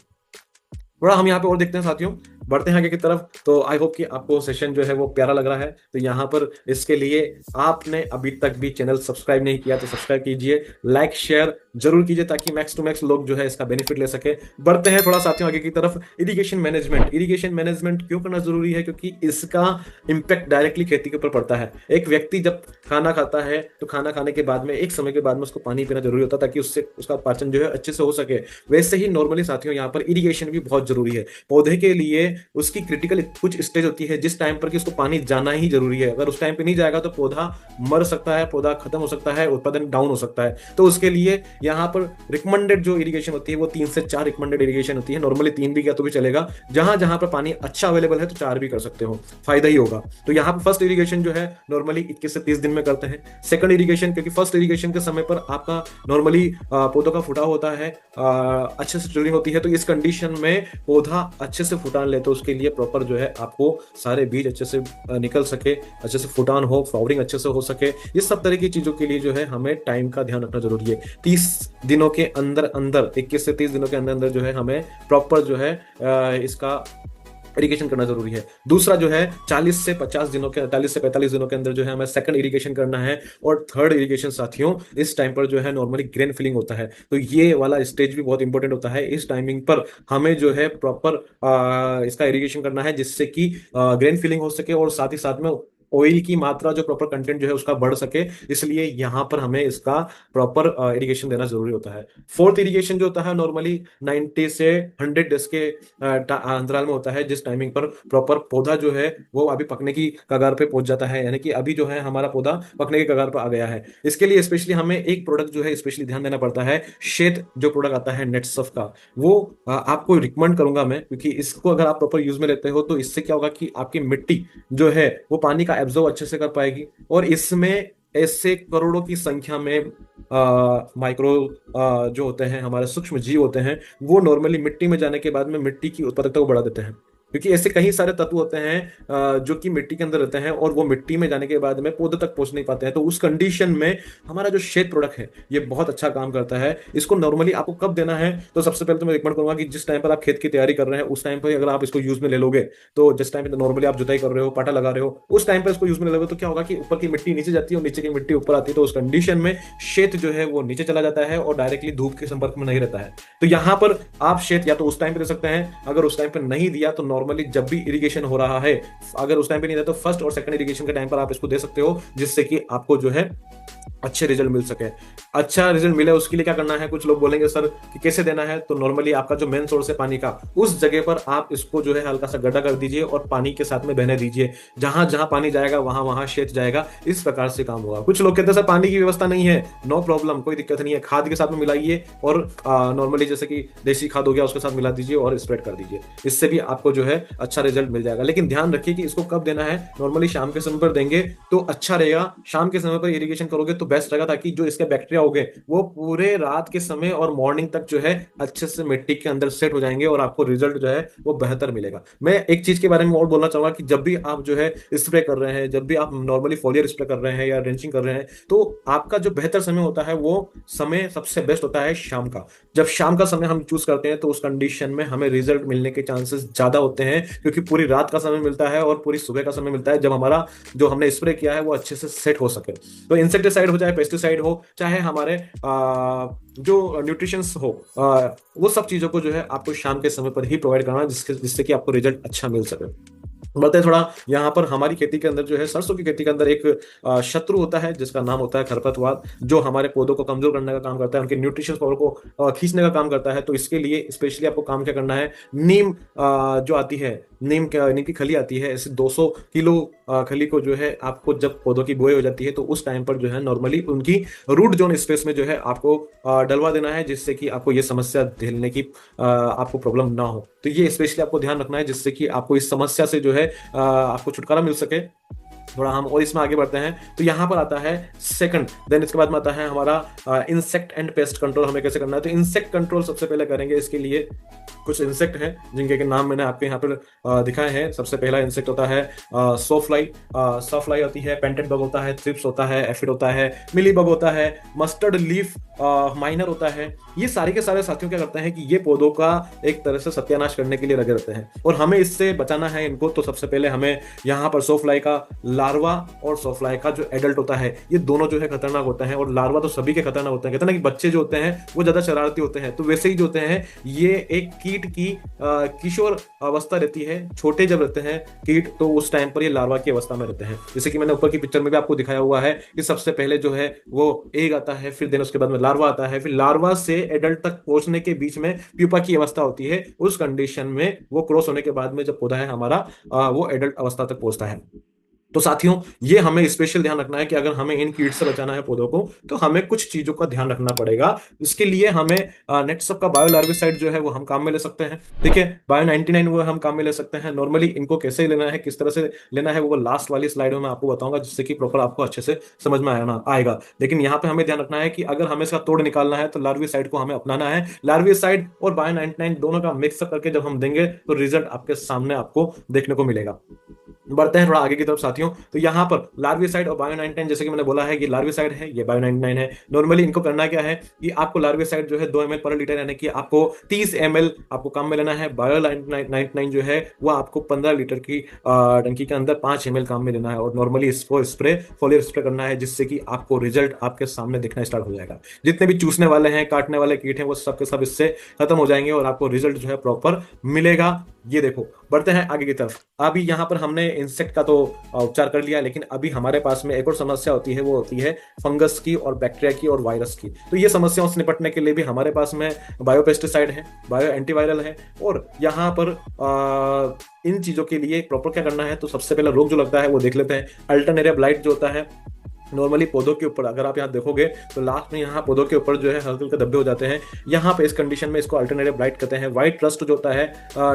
थोड़ा हम यहाँ पे और देखते हैं साथियों, बढ़ते हैं आगे की तरफ। तो आई होप कि आपको सेशन जो है वो प्यारा लग रहा है। तो यहाँ पर इसके लिए आपने अभी तक भी चैनल सब्सक्राइब नहीं किया तो सब्सक्राइब कीजिए, लाइक शेयर जरूर कीजिए ताकि मैक्स टू मैक्स लोग जो है इसका बेनिफिट ले सके। बढ़ते हैं थोड़ा साथियों आगे की तरफ। इरिगेशन मैनेजमेंट, इरिगेशन मैनेजमेंट क्यों करना जरूरी है? क्योंकि इसका इंपैक्ट डायरेक्टली खेती के ऊपर पड़ता है। एक व्यक्ति जब खाना खाता है तो खाना खाने के बाद में एक समय के बाद में उसको पानी पीना जरूरी होता है ताकि उससे उसका पाचन जो है अच्छे से हो सके। वैसे ही नॉर्मली साथियों यहाँ पर इरिगेशन भी बहुत जरूरी है। पौधे के लिए उसकी क्रिटिकल कुछ स्टेज होती है जिस टाइम पर कि उसको पानी जाना ही जरूरी है। अगर उस टाइम पे नहीं जाएगा तो पौधा मर सकता है, पौधा खत्म हो सकता है, उत्पादन डाउन हो सकता है। तो उसके लिए यहाँ पर रिकमेंडेड जो इरिगेशन होती है वो 3 से 4 रिकमेंडेड इरिगेशन होती है। नॉर्मली 3 भी किया तो भी चलेगा, जहां जहां पर पानी अच्छा अवेलेबल है तो 4 भी कर सकते हो, फायदा ही होगा। तो यहाँ पर फर्स्ट इरिगेशन जो है नॉर्मली 21 से 30 दिन में करते हैं। सेकंड इरिगेशन, क्योंकि फर्स्ट इरिगेशन के समय पर आपका नॉर्मली पौधों का फुटाव होता है, अच्छे से ड्रिलिंग होती है, तो इस कंडीशन में पौधा अच्छे से फुटान ले तो उसके लिए प्रॉपर जो है आपको सारे बीज अच्छे से निकल सके, अच्छे से फुटान हो, फ्लावरिंग अच्छे से हो सके, ये सब तरह की चीजों के लिए जो है हमें टाइम का ध्यान रखना जरूरी है। 30 दिनों के अंदर अंदर, 21 से 30 दिनों के अंदर अंदर जो है हमें प्रॉपर जो है इसका इरिगेशन करना जरूरी है। दूसरा जो है 40 से 45 दिनों के अंदर जो है हमें सेकंड इरिगेशन करना है। और थर्ड इरिगेशन साथियों इस टाइम पर जो है नॉर्मली ग्रेन फिलिंग होता है, तो ये वाला स्टेज भी बहुत इंपॉर्टेंट होता है। इस टाइमिंग पर हमें जो है प्रॉपर इसका इरिगेशन करना है जिससे कि ग्रेन फिलिंग हो सके और साथ ही साथ में ऑयल की मात्रा जो प्रॉपर कंटेंट जो है उसका बढ़ सके, इसलिए यहां पर हमें इसका प्रॉपर इरिगेशन देना जरूरी होता है। फोर्थ इरिगेशन जो होता है नॉर्मली 90 से 100 डेज के अंतराल में होता है, जिस टाइमिंग पर प्रॉपर पौधा जो है वो अभी पकने की कगार पे पहुंच जाता है, यानी कि अभी जो है हमारा पौधा पकने की कगार पर आ गया है। इसके लिए स्पेशली हमें एक प्रोडक्ट जो है स्पेशली ध्यान देना पड़ता है, शेत जो प्रोडक्ट आता है नेटसफ का, वो आपको रिकमेंड करूंगा मैं, क्योंकि इसको अगर आप प्रॉपर यूज में लेते हो तो इससे क्या होगा कि आपकी मिट्टी जो है वो पानी का एब्जॉर्ब अच्छे से कर पाएगी। और इसमें ऐसे करोड़ों की संख्या में माइक्रो जो होते हैं हमारे सूक्ष्म जीव होते हैं, वो नॉर्मली मिट्टी में जाने के बाद में मिट्टी की उत्पादकता को बढ़ा देते हैं। क्योंकि ऐसे कई सारे तत्व होते हैं जो कि मिट्टी के अंदर रहते हैं और वो मिट्टी में जाने के बाद में पौधे तक पहुंच नहीं पाते हैं। तो उस कंडीशन में हमारा जो शेड प्रोडक्ट है ये बहुत अच्छा काम करता है। इसको नॉर्मली आपको कब देना है? तो सबसे पहले तो मैं रिकमेंड करूंगा कि जिस टाइम पर आप खेत की तैयारी कर रहे हैं उस टाइम पर अगर आप इसको यूज में ले लोगे, तो जिस टाइम पर नॉर्मली आप जुताई कर रहे हो, पाटा लगा रहे हो, उस टाइम पर इसको यूज में ले लोगे तो क्या होगा कि ऊपर की मिट्टी नीचे जाती है और नीचे की मिट्टी ऊपर आती है। तो उस कंडीशन में शेत जो है वो नीचे चला जाता है और डायरेक्टली धूप के संपर्क में नहीं रहता है। तो यहां पर आप शेत या तो उस टाइम पे दे सकते हैं, अगर उस टाइम पे नहीं दिया तो नॉर्मली जब भी इरिगेशन हो रहा है, अगर उस टाइम पे नहीं दिया तो फर्स्ट और सेकंड इरिगेशन के टाइम पर आप इसको दे सकते हो, जिससे कि आपको जो है अच्छे रिजल्ट मिल सके। अच्छा रिजल्ट मिले उसके लिए क्या करना है? कुछ लोग बोलेंगे सर कि कैसे देना है, तो नॉर्मली आपका जो मेन सोर्स है पानी का, उस जगह पर आप इसको जो है हल्का सा गड्ढा कर दीजिए और पानी के साथ में बहने दीजिए। जहां जहां पानी जाएगा वहां वहां शेत जाएगा। इस प्रकार से काम होगा। कुछ लोग कहते हैं सर पानी की व्यवस्था नहीं है, नो प्रॉब्लम, कोई दिक्कत नहीं है, खाद के साथ में मिलाइए और नॉर्मली जैसे कि देसी खाद हो गया उसके साथ मिला दीजिए और स्प्रेड कर दीजिए। इससे भी आपको जो है अच्छा रिजल्ट मिल जाएगा। लेकिन ध्यान रखिए कि इसको कब देना है। नॉर्मली शाम के समय पर देंगे तो अच्छा रहेगा। शाम के समय पर इरिगेशन करोगे तो बेस्ट रहेगा, ताकि जो इसके बैक्टीरिया हो गए वो पूरे रात के समय और मॉर्निंग तक जो है अच्छे से मिट्टी के अंदर सेट हो जाएंगे और आपको रिजल्ट जो है वो बेहतर मिलेगा। मैं एक चीज के बारे में और बोलना चाहूंगा कि जब भी आप जो है स्प्रे कर रहे हैं, जब भी आप नॉर्मली फोलियर स्प्रे कर रहे हैं या ड्रेंचिंग कर रहे हैं, तो आपका जो बेहतर समय होता है वो समय सबसे बेस्ट होता है शाम का। जब शाम का समय हम चूज करते हैं तो उस कंडीशन में हमें रिजल्ट मिलने के चांसेस ज्यादा होते हैं, क्योंकि पूरी रात का समय मिलता है और पूरी सुबह का समय मिलता है जब हमारा जो हमने स्प्रे किया है वो अच्छे से सेट हो सके। तो इंसेक्टिसाइड हो चाहे पेस्टिसाइड हो चाहे हमारे जो न्यूट्रिशंस हो, वो सब चीजों को जो है आपको शाम के समय पर ही प्रोवाइड करना है, जिससे कि आपको रिजल्ट अच्छा मिल सके। बढ़ते हैं थोड़ा यहाँ पर। हमारी खेती के अंदर जो है सरसों की खेती के अंदर एक शत्रु होता है जिसका नाम होता है खरपतवार, जो हमारे पौधों को कमजोर करने का काम करता है, उनके न्यूट्रिशन पावर को खींचने का काम करता है। तो इसके लिए स्पेशली आपको काम क्या करना है, नीम जो आती है, नीम की खली आती है, ऐसे 200 किलो खली को जो है आपको जब पौधों की बुआई हो जाती है तो उस टाइम पर जो है नॉर्मली उनकी रूट जोन स्पेस में जो है आपको डलवा देना है, जिससे कि आपको ये समस्या झेलने की आपको प्रॉब्लम ना हो। तो ये स्पेशली आपको ध्यान रखना है, जिससे कि आपको इस समस्या से जो है आपको छुटकारा मिल सके। थोड़ा हम और इसमें आगे बढ़ते हैं तो यहाँ पर आता है सेकंड, देन इसके बाद में आता है हमारा इंसेक्ट एंड पेस्ट कंट्रोल, हमें कैसे करना है। तो इंसेक्ट कंट्रोल सबसे पहले करेंगे, इसके लिए कुछ इंसेक्ट हैं जिनके के नाम मैंने आपके यहाँ पर दिखाए हैं। सबसे पहला इंसेक्ट होता है सोफ्लाई। सॉफ्लाई होती है, पेंटेड बग होता है, थ्रिप्स होता है, एफिड होता है, मिली बग होता है, मस्टर्ड लीफ माइनर होता है। ये सारे के सारे साथियों क्या करते हैं कि ये पौधों का एक तरह से सत्यानाश करने के लिए लगे रहते हैं और हमें इससे बचाना है इनको। तो सबसे पहले हमें यहाँ पर सोफ्लाई का लार्वा और सोफ्लाई का जो एडल्ट होता है, ये दोनों जो है खतरनाक होते हैं। और लार्वा तो सभी के खतरनाक होते हैं। कहते हैं ना कि बच्चे जो होते हैं वो ज्यादा शरारती होते हैं, तो वैसे ही जो होते हैं ये एक कीट की किशोर अवस्था रहती है। छोटे जब रहते हैं कीट तो उस टाइम पर ये लार्वा की अवस्था में रहते हैं। जैसे कि मैंने ऊपर की पिक्चर में भी आपको दिखाया हुआ है कि सबसे पहले जो है वो एग आता है, फिर देन उसके बाद में लार्वा आता है, फिर लार्वा से एडल्ट तक पहुंचने के बीच में प्यूपा की अवस्था होती है। उस कंडीशन में वो क्रॉस होने के बाद में जब पौधा है हमारा वो एडल्ट अवस्था तक पहुंचता है। तो साथियों, ये हमें स्पेशल ध्यान रखना है कि अगर हमें इन कीट से बचाना है पौधों को तो हमें कुछ चीजों का ध्यान रखना पड़ेगा। इसके लिए हमें नेटसप का बायो लार्विसाइड जो है वो हम काम में ले सकते हैं। ठीक है, बायो 99 वो हम काम में ले सकते हैं। नॉर्मली इनको कैसे लेना है, किस तरह से लेना है, वो लास्ट वाली स्लाइड में मैं आपको बताऊंगा, जिससे कि प्रॉपर आपको अच्छे से समझ में आएगा। लेकिन यहाँ पे हमें ध्यान रखना है कि अगर हमें इसका तोड़ निकालना है तो लार्विसाइड को हमें अपनाना है। लार्विसाइड और बायो 99 दोनों का मिक्सअप करके जब हम देंगे तो रिजल्ट आपके सामने आपको देखने को मिलेगा। बढ़ते हैं थोड़ा आगे की तरफ साथियों। तो यहाँ पर लार्विसाइड और बायो 99, जैसे कि मैंने बोला है, ये लार्विसाइड है, ये बायो 99 है। नॉर्मली इनको करना क्या है कि आपको लार्विसाइड जो है 2 ml पर लीटर, यानी कि आपको 30 ml आपको काम में लेना है। बायो 99 जो है वो आपको 15 लीटर की टंकी के अंदर 5 ml काम में लेना है। और नॉर्मली इसको स्प्रे फोलियर स्प्रे करना है, जिससे कि आपको रिजल्ट आपके सामने दिखना स्टार्ट हो जाएगा। जितने भी चूसने वाले हैं, काटने वाले कीट हैं, वो सब के सब इससे खत्म हो जाएंगे और आपको रिजल्ट जो है प्रॉपर मिलेगा। ये देखो, बढ़ते हैं आगे की तरफ। अभी यहाँ पर हमने इंसेक्ट का तो उपचार कर लिया, लेकिन अभी हमारे पास में एक और समस्या होती है, वो होती है फंगस की और बैक्टीरिया की और वायरस की। तो ये समस्याओं से निपटने के लिए भी हमारे पास में बायोपेस्टिसाइड है, बायो एंटीवायरल है। और यहाँ पर इन चीजों के लिए प्रॉपर क्या करना है, तो सबसे पहला रोग जो लगता है वो देख लेते हैं। अल्टरनेरिया ब्लाइट जो होता है नॉर्मली पौधों के ऊपर, अगर आप यहाँ देखोगे तो लास्ट में यहाँ पौधों के ऊपर जो है हल्के हल्के धब्बे हो जाते हैं। यहाँ पे इस कंडीशन में इसको अल्टरनेटिव ब्लाइट कहते हैं। व्हाइट रस्ट जो होता है,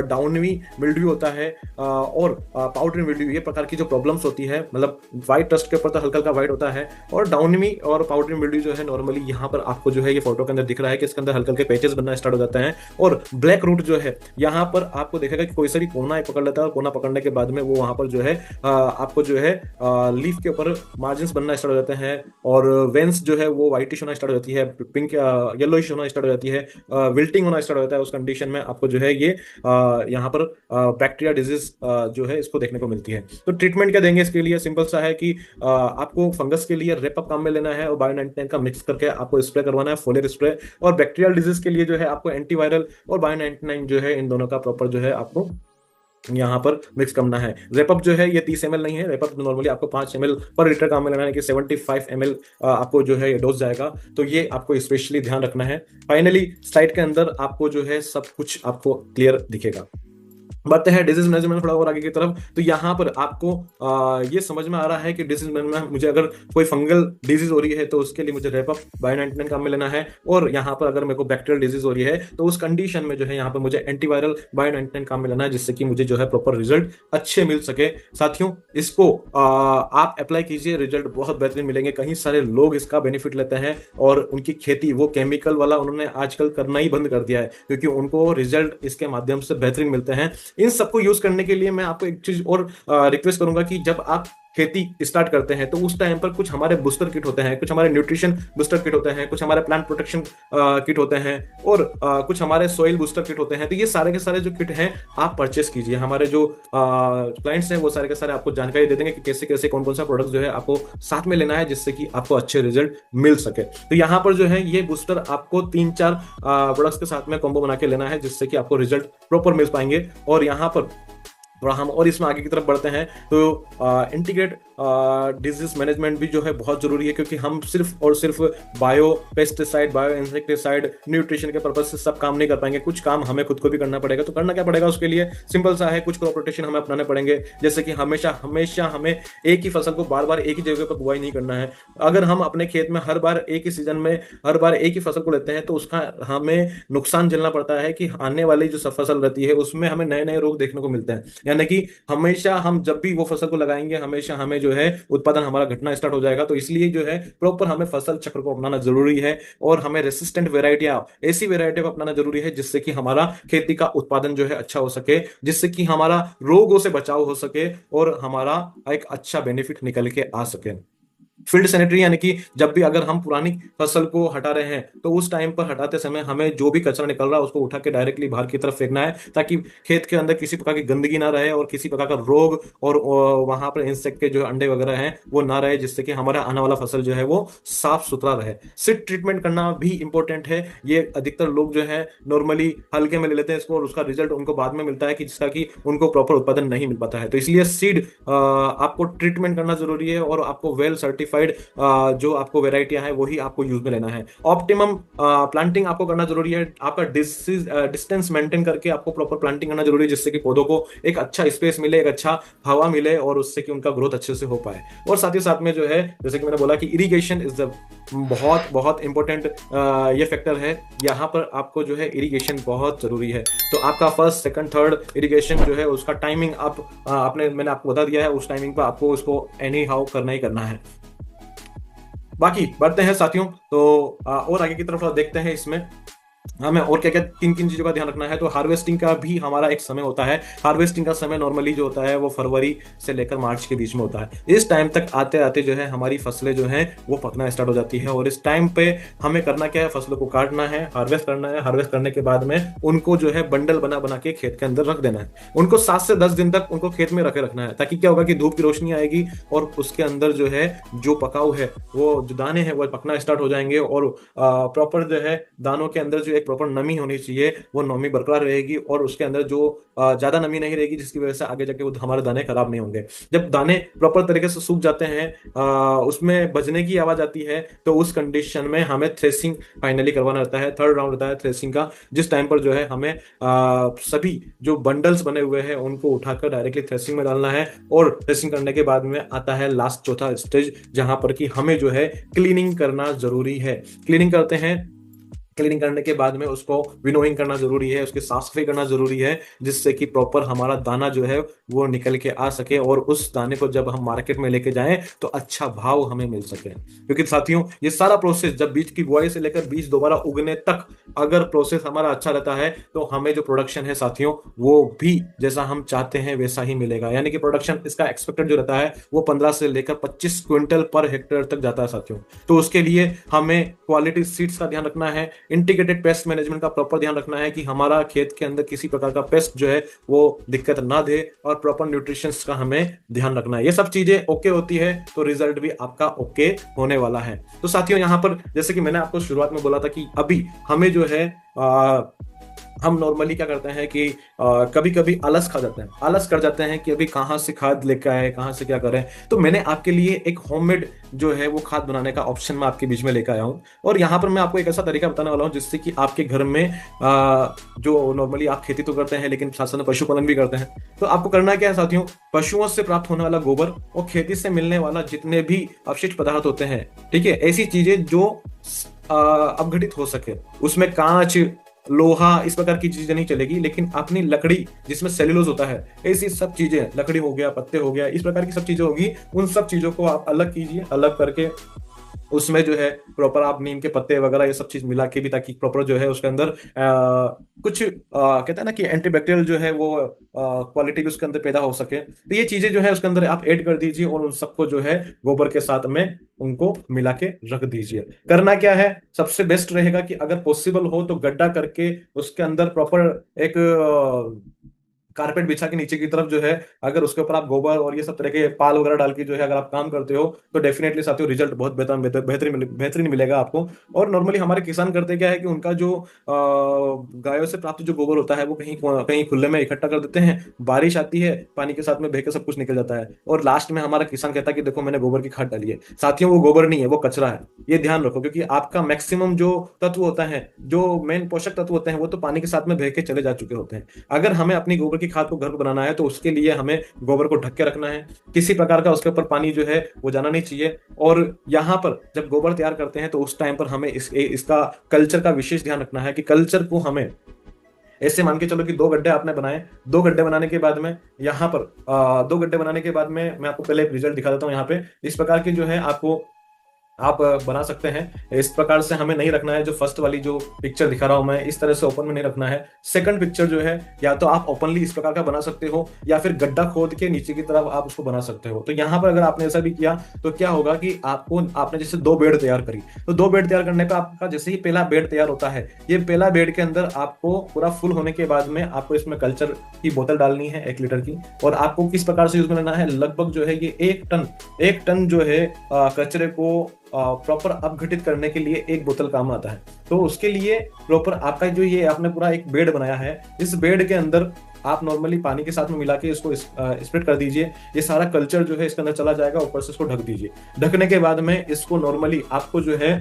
डाउनवी मिल्ड्यू होता है, और पाउडरी मिल्ड्यू, ये प्रकार की जो प्रॉब्लम्स होती है, मतलब व्हाइट रस्ट के ऊपर तो हल्का हल्का व्हाइट होता है, और डाउनवी और पाउडरी मिल्ड्यू जो है नॉर्मली यहाँ पर आपको जो है ये फोटो के अंदर दिख रहा है कि इसके अंदर हल्के हल्के पैचेस बनना स्टार्ट हो जाते हैं। और ब्लैक रूट जो है यहाँ पर आपको देखेगा कि कोई सा भी कोना पकड़ लेता है, और कोना पकड़ने के बाद में वो वहां पर जो है आपको जो है लीफ के ऊपर मार्जिन बनना स्टार्ट हो जाते हैं। और वेंस जो है वो व्हाइटिश होना स्टार्ट हो जाती है, पिंक येलोइश होना स्टार्ट हो जाती है, विल्टिंग होना स्टार्ट हो जाता है। उस कंडीशन में आपको जो है ये यहाँ पर बैक्टीरिया डिजीज जो है इसको देखने को मिलती है। तो ट्रीटमेंट क्या देंगे इसके लिए? सिंपल सा है कि आपको फंगस के लिए रेपअप काम में लेना है और बायो 99 का मिक्स करके आपको स्प्रे करवाना है, फोलियर स्प्रे। और बैक्टीरियल डिजीज के लिए जो है आपको एंटीवायरल और बायो 99 जो है इन दोनों का प्रॉपर जो है आपको यहाँ पर मिक्स करना है। रेपअप जो है ये 30 ml नहीं है, रेपअप नॉर्मली आपको 5 ml पर लीटर काम में लेना है कि 75 ml आपको जो है ये डोज जाएगा। तो ये आपको स्पेशली ध्यान रखना है। फाइनली स्लाइड के अंदर आपको जो है सब कुछ आपको क्लियर दिखेगा। बढ़ते हैं डिजीज मैनेजमेंट थोड़ा और आगे की तरफ। तो यहाँ पर आपको ये समझ में आ रहा है कि डिजीज मैनेजमेंट, मुझे अगर कोई फंगल डिजीज हो रही है तो उसके लिए मुझे रेपअप बायो 99 काम में लेना है। और यहाँ पर अगर मेरे को बैक्टीरियल डिजीज हो रही है तो उस कंडीशन में जो है यहाँ पर मुझे एंटीवायरल बायो 99 काम में लेना है, जिससे कि मुझे जो है प्रॉपर रिजल्ट अच्छे मिल सके। साथियों, इसको आप अप्लाई कीजिए, रिजल्ट बहुत बेहतरीन मिलेंगे। कहीं सारे लोग इसका बेनिफिट लेते हैं और उनकी खेती वो केमिकल वाला उन्होंने आजकल करना ही बंद कर दिया है, क्योंकि उनको रिजल्ट इसके माध्यम से बेहतरीन मिलते हैं। इन सबको यूज करने के लिए मैं आपको एक चीज और रिक्वेस्ट करूंगा कि जब आप खेती स्टार्ट करते हैं तो उस टाइम पर कुछ हमारे बूस्टर किट होते हैं, कुछ हमारे न्यूट्रिशन बूस्टर किट होते हैं, कुछ हमारे प्लांट प्रोटेक्शन किट होते हैं, और कुछ हमारे सॉइल बूस्टर किट होते हैं। तो ये सारे के सारे जो किट हैं आप परचेस कीजिए। हमारे जो क्लाइंट्स हैं वो सारे के सारे आपको जानकारी दे देंगे कि कैसे कैसे कौन कौन सा प्रोडक्ट जो है आपको साथ में लेना है, जिससे कि आपको अच्छे रिजल्ट मिल सके। तो यहाँ पर जो है ये बूस्टर आपको 3-4 प्रोडक्ट्स के साथ में कॉम्बो बना के लेना है, जिससे कि आपको रिजल्ट प्रॉपर मिल पाएंगे। और यहाँ पर थोड़ा हम और इसमें आगे की तरफ बढ़ते हैं तो इंटीग्रेट डिजीज मैनेजमेंट भी जो है बहुत जरूरी है, क्योंकि हम सिर्फ और सिर्फ bio pesticide, bio insecticide, nutrition के पर्पज से सब काम नहीं कर पाएंगे। कुछ काम हमें खुद को भी करना पड़ेगा। तो करना क्या पड़ेगा उसके लिए? सिंपल सा है, कुछ क्रॉप रोटेशन हमें अपनाने पड़ेंगे। जैसे कि हमेशा हमेशा हमें एक ही फसल को बार बार एक ही जगह पर बुआई नहीं करना है। अगर हम अपने खेत में हर बार एक ही सीजन में हर बार एक ही फसल को लेते हैं तो उसका हमें नुकसान झेलना पड़ता है कि आने वाली जो फसल रहती है उसमें हमें नए नए रोग देखने को मिलते हैं। यानी कि हमेशा हम जब भी वो फसल को लगाएंगे, हमेशा हमें जो जो है उत्पादन हमारा घटना स्टार्ट हो जाएगा। तो इसलिए जो है प्रॉपर हमें फसल चक्र को अपनाना जरूरी है, और हमें रेसिस्टेंट वेराइटियां, ऐसी वेराइटी को अपनाना जरूरी है जिससे कि हमारा खेती का उत्पादन जो है अच्छा हो सके, जिससे कि हमारा रोगों से बचाव हो सके और हमारा एक अच्छा बेनिफिट निकल के आ सके। फील्ड सैनिटरी यानी कि जब भी अगर हम पुरानी फसल को हटा रहे हैं तो उस टाइम पर हटाते समय हमें जो भी कचरा निकल रहा है उसको उठा के डायरेक्टली बाहर की तरफ फेंकना है, ताकि खेत के अंदर किसी प्रकार की गंदगी ना रहे और किसी प्रकार का रोग और वहां पर इंसेक्ट के जो अंडे वगैरह हैं वो ना रहे, जिससे कि हमारा आने वाला फसल जो है वो साफ सुथरा रहे। सीड ट्रीटमेंट करना भी इंपॉर्टेंट है। ये अधिकतर लोग जो है नॉर्मली हल्के में ले लेते हैं इसको, और उसका रिजल्ट उनको बाद में मिलता है कि जिसका कि उनको प्रॉपर उत्पादन नहीं मिल पाता है। तो इसलिए सीड आपको ट्रीटमेंट करना जरूरी है, और आपको वेल सर्टिफाइड जो आपको वेराइटियां हैं वही आपको यूज में लेना है। ऑप्टिमम प्लांटिंग आपको करना जरूरी है। आपका डिस्टेंस मेंटेन करके आपको प्रॉपर प्लांटिंग करना जरूरी है, जिससे कि पौधों को एक अच्छा स्पेस मिले, एक अच्छा हवा मिले, और उससे कि उनका ग्रोथ अच्छे से हो पाए। और साथ ही साथ में जो है जैसे कि मैंने बोला कि इरिगेशन इज द बहुत बहुत इंपॉर्टेंट ये फैक्टर है। यहाँ पर आपको जो है इरिगेशन बहुत जरूरी है। तो आपका फर्स्ट सेकंड थर्ड इरिगेशन जो है उसका टाइमिंग आप आपने मैंने आपको बता दिया है, उस टाइमिंग पर आपको उसको एनी हाउ करना ही करना है। बाकी बढ़ते हैं साथियों, तो और आगे की तरफ देखते हैं इसमें हमें और क्या क्या किन किन चीजों का ध्यान रखना है। तो हार्वेस्टिंग का भी हमारा एक समय होता है। हार्वेस्टिंग का समय नॉर्मली जो होता है वो फरवरी से लेकर मार्च के बीच में होता है। इस टाइम तक आते आते जो है हमारी फसलें जो हैं वो पकना स्टार्ट हो जाती है, और इस टाइम पे हमें करना क्या है, फसलों को काटना है, हार्वेस्ट करना है। हार्वेस्ट करने के बाद में उनको जो है बंडल बना बना के खेत के अंदर रख देना है। उनको 7 से 10 दिन तक उनको खेत में रखे रखना है, ताकि क्या होगा कि धूप की रोशनी आएगी और उसके अंदर जो है जो पकाऊ है वो जो दाने हैं वो पकना स्टार्ट हो जाएंगे, और प्रॉपर जो है दानों के अंदर जो एक प्रॉपर नमी होनी चाहिए वो नमी बरकरार रहेगी, और उसके अंदर जो ज्यादा नमी नहीं रहेगी जिसकी वजह से आगे जाके वो हमारे दाने खराब नहीं होंगे। जब दाने प्रॉपर तरीके से सूख जाते हैं, उसमें बजने की आवाज आती है, तो उस कंडीशन में हमें थ्रेसिंग फाइनली करवाना रहता है। थर्ड राउंड रहता है थ्रेसिंग का, जिस टाइम पर जो है हमें सभी जो बंडल्स बने हुए हैं उनको उठाकर डायरेक्टली थ्रेसिंग में डालना है। और थ्रेसिंग करने के बाद में आता है लास्ट चौथा स्टेज, जहां पर कि हमें जो है क्लीनिंग करना जरूरी है। क्लीनिंग करते हैं, क्लीनिंग करने के बाद में उसको विनोइंग करना जरूरी है, उसकी साफ सफाई करना जरूरी है, जिससे कि प्रॉपर हमारा दाना जो है वो निकल के आ सके, और उस दाने को जब हम मार्केट में लेके जाएं तो अच्छा भाव हमें मिल सके। क्योंकि साथियों ये सारा प्रोसेस, जब बीज की बुआई से लेकर बीज दोबारा उगने तक अगर प्रोसेस हमारा अच्छा रहता है तो हमें जो प्रोडक्शन है साथियों वो भी जैसा हम चाहते हैं वैसा ही मिलेगा। यानी कि प्रोडक्शन इसका एक्सपेक्टेड जो रहता है वो 15 से लेकर 25 क्विंटल पर हेक्टेयर तक जाता है साथियों। तो उसके लिए हमें क्वालिटी सीड्स का ध्यान रखना है, इंटीग्रेटेड पेस्ट मैनेजमेंट का प्रॉपर ध्यान रखना है कि हमारा खेत के अंदर किसी प्रकार का पेस्ट जो है वो दिक्कत ना दे, और प्रॉपर न्यूट्रिशन का हमें ध्यान रखना है। ये सब चीजें ओके होती है तो रिजल्ट भी आपका ओके होने वाला है। तो साथियों यहाँ पर जैसे कि मैंने आपको शुरुआत में बोला था कि अभी हमें जो है हम नॉर्मली क्या करते हैं कि कभी कभी आलस खा जाते हैं, आलस कर जाते हैं कि अभी कहाँ से खाद लेकर आए, कहाँ से क्या करें। तो मैंने आपके लिए एक होममेड जो है वो खाद बनाने का ऑप्शन मैं आपके बीच में लेकर आया हूँ, और यहाँ पर मैं आपको एक ऐसा तरीका बताने वाला हूँ जिससे कि आपके घर में जो नॉर्मली आप खेती तो करते हैं लेकिन साथ साथ पशुपालन भी करते हैं। तो आपको करना क्या है साथियों, पशुओं से प्राप्त होने वाला गोबर और खेती से मिलने वाला जितने भी अपशिष्ट पदार्थ होते हैं, ठीक है, ऐसी चीजें जो अपघटित हो सके, उसमें कांच लोहा इस प्रकार की चीजें नहीं चलेगी, लेकिन अपनी लकड़ी जिसमें सेल्यूलोज होता है, ऐसी सब चीजें, लकड़ी हो गया, पत्ते हो गया, इस प्रकार की सब चीजें होगी, उन सब चीजों को आप अलग कीजिए। अलग करके उसमें जो है प्रॉपर आप नीम के पत्ते वगैरह ये सब चीज मिला के भी, ताकि प्रॉपर जो है उसके अंदर कुछ कहते हैं ना कि एंटीबैक्टीरियल जो है वो क्वालिटी भी उसके अंदर पैदा हो सके। तो ये चीजें जो है उसके अंदर आप ऐड कर दीजिए, और उन सबको जो है गोबर के साथ में उनको मिला के रख दीजिए। करना क्या है, सबसे बेस्ट रहेगा कि अगर पॉसिबल हो तो गड्ढा करके उसके अंदर प्रॉपर एक कारपेट बिछा के नीचे की तरफ जो है अगर उसके ऊपर आप गोबर और ये सब तरह के पाल वगैरह डाल के जो है अगर आप काम करते हो तो डेफिनेटली साथियों रिजल्ट बहुत बेहतरीन मिलेगा आपको। और नॉर्मली हमारे किसान करते क्या है कि उनका जो गायों से प्राप्त जो गोबर होता है वो कहीं कहीं खुले में इकट्ठा कर देते हैं, बारिश आती है, पानी के साथ में बह के सब कुछ निकल जाता है, और लास्ट में हमारा किसान कहता है कि देखो मैंने गोबर की खाद डाली है। साथियों वो गोबर नहीं है, वो कचरा है। ये ध्यान रखो, क्योंकि आपका मैक्सिमम जो तत्व होता है, जो मेन पोषक तत्व होते हैं, वो तो पानी के साथ में बह के चले जा चुके होते हैं। अगर हमें अपनी गोबर की खाद को घर पर बनाना है तो उसके लिए हमें गोबर को ढक के रखना है, किसी प्रकार का उसके ऊपर पानी जो है वो जाना नहीं चाहिए। और यहाँ पर जब गोबर तैयार करते हैं तो उस टाइम पर हमें इसका कल्चर का विशेष ध्यान रखना है कि कल्चर को हमें ऐसे मान के चलो कि 2 गड्ढे आपने बनाए, 2 गड्ढे बनाने के बाद में यहाँ पर 2 गड्ढे बनाने के बाद में मैं आपको पहले रिजल्ट दिखा देता हूँ। यहाँ पे इस प्रकार की जो है आपको आप बना सकते हैं। इस प्रकार से हमें नहीं रखना है, जो फर्स्ट वाली जो पिक्चर दिखा रहा हूं मैं इस तरह से ओपन में नहीं रखना है। सेकंड पिक्चर जो है या तो आप ओपनली इस प्रकार का बना सकते हो या फिर गड्ढा खोद के नीचे की तरफ आप उसको बना सकते हो। तो यहाँ पर अगर आपने ऐसा भी किया तो क्या होगा कि आपको आपने जैसे 2 बेड तैयार करी, तो 2 बेड तैयार करने पर आपका जैसे ही पहला बेड तैयार होता है, ये पहला बेड के अंदर आपको पूरा फुल होने के बाद में आपको इसमें कल्चर की बोतल डालनी है 1 लीटर की। और आपको किस प्रकार से यूज में लेना है, लगभग जो है ये 1 टन जो है कचरे को प्रॉपर अपघटित करने के लिए 1 बोतल काम आता है। तो उसके लिए प्रॉपर आपका जो ये आपने पूरा एक बेड बनाया है, इस बेड के अंदर आप नॉर्मली पानी के साथ में मिला के इसको स्प्रेड कर दीजिए। ये सारा कल्चर जो है इसके अंदर चला जाएगा, ऊपर से इसको ढक दीजिए। ढकने के बाद में इसको नॉर्मली आपको जो है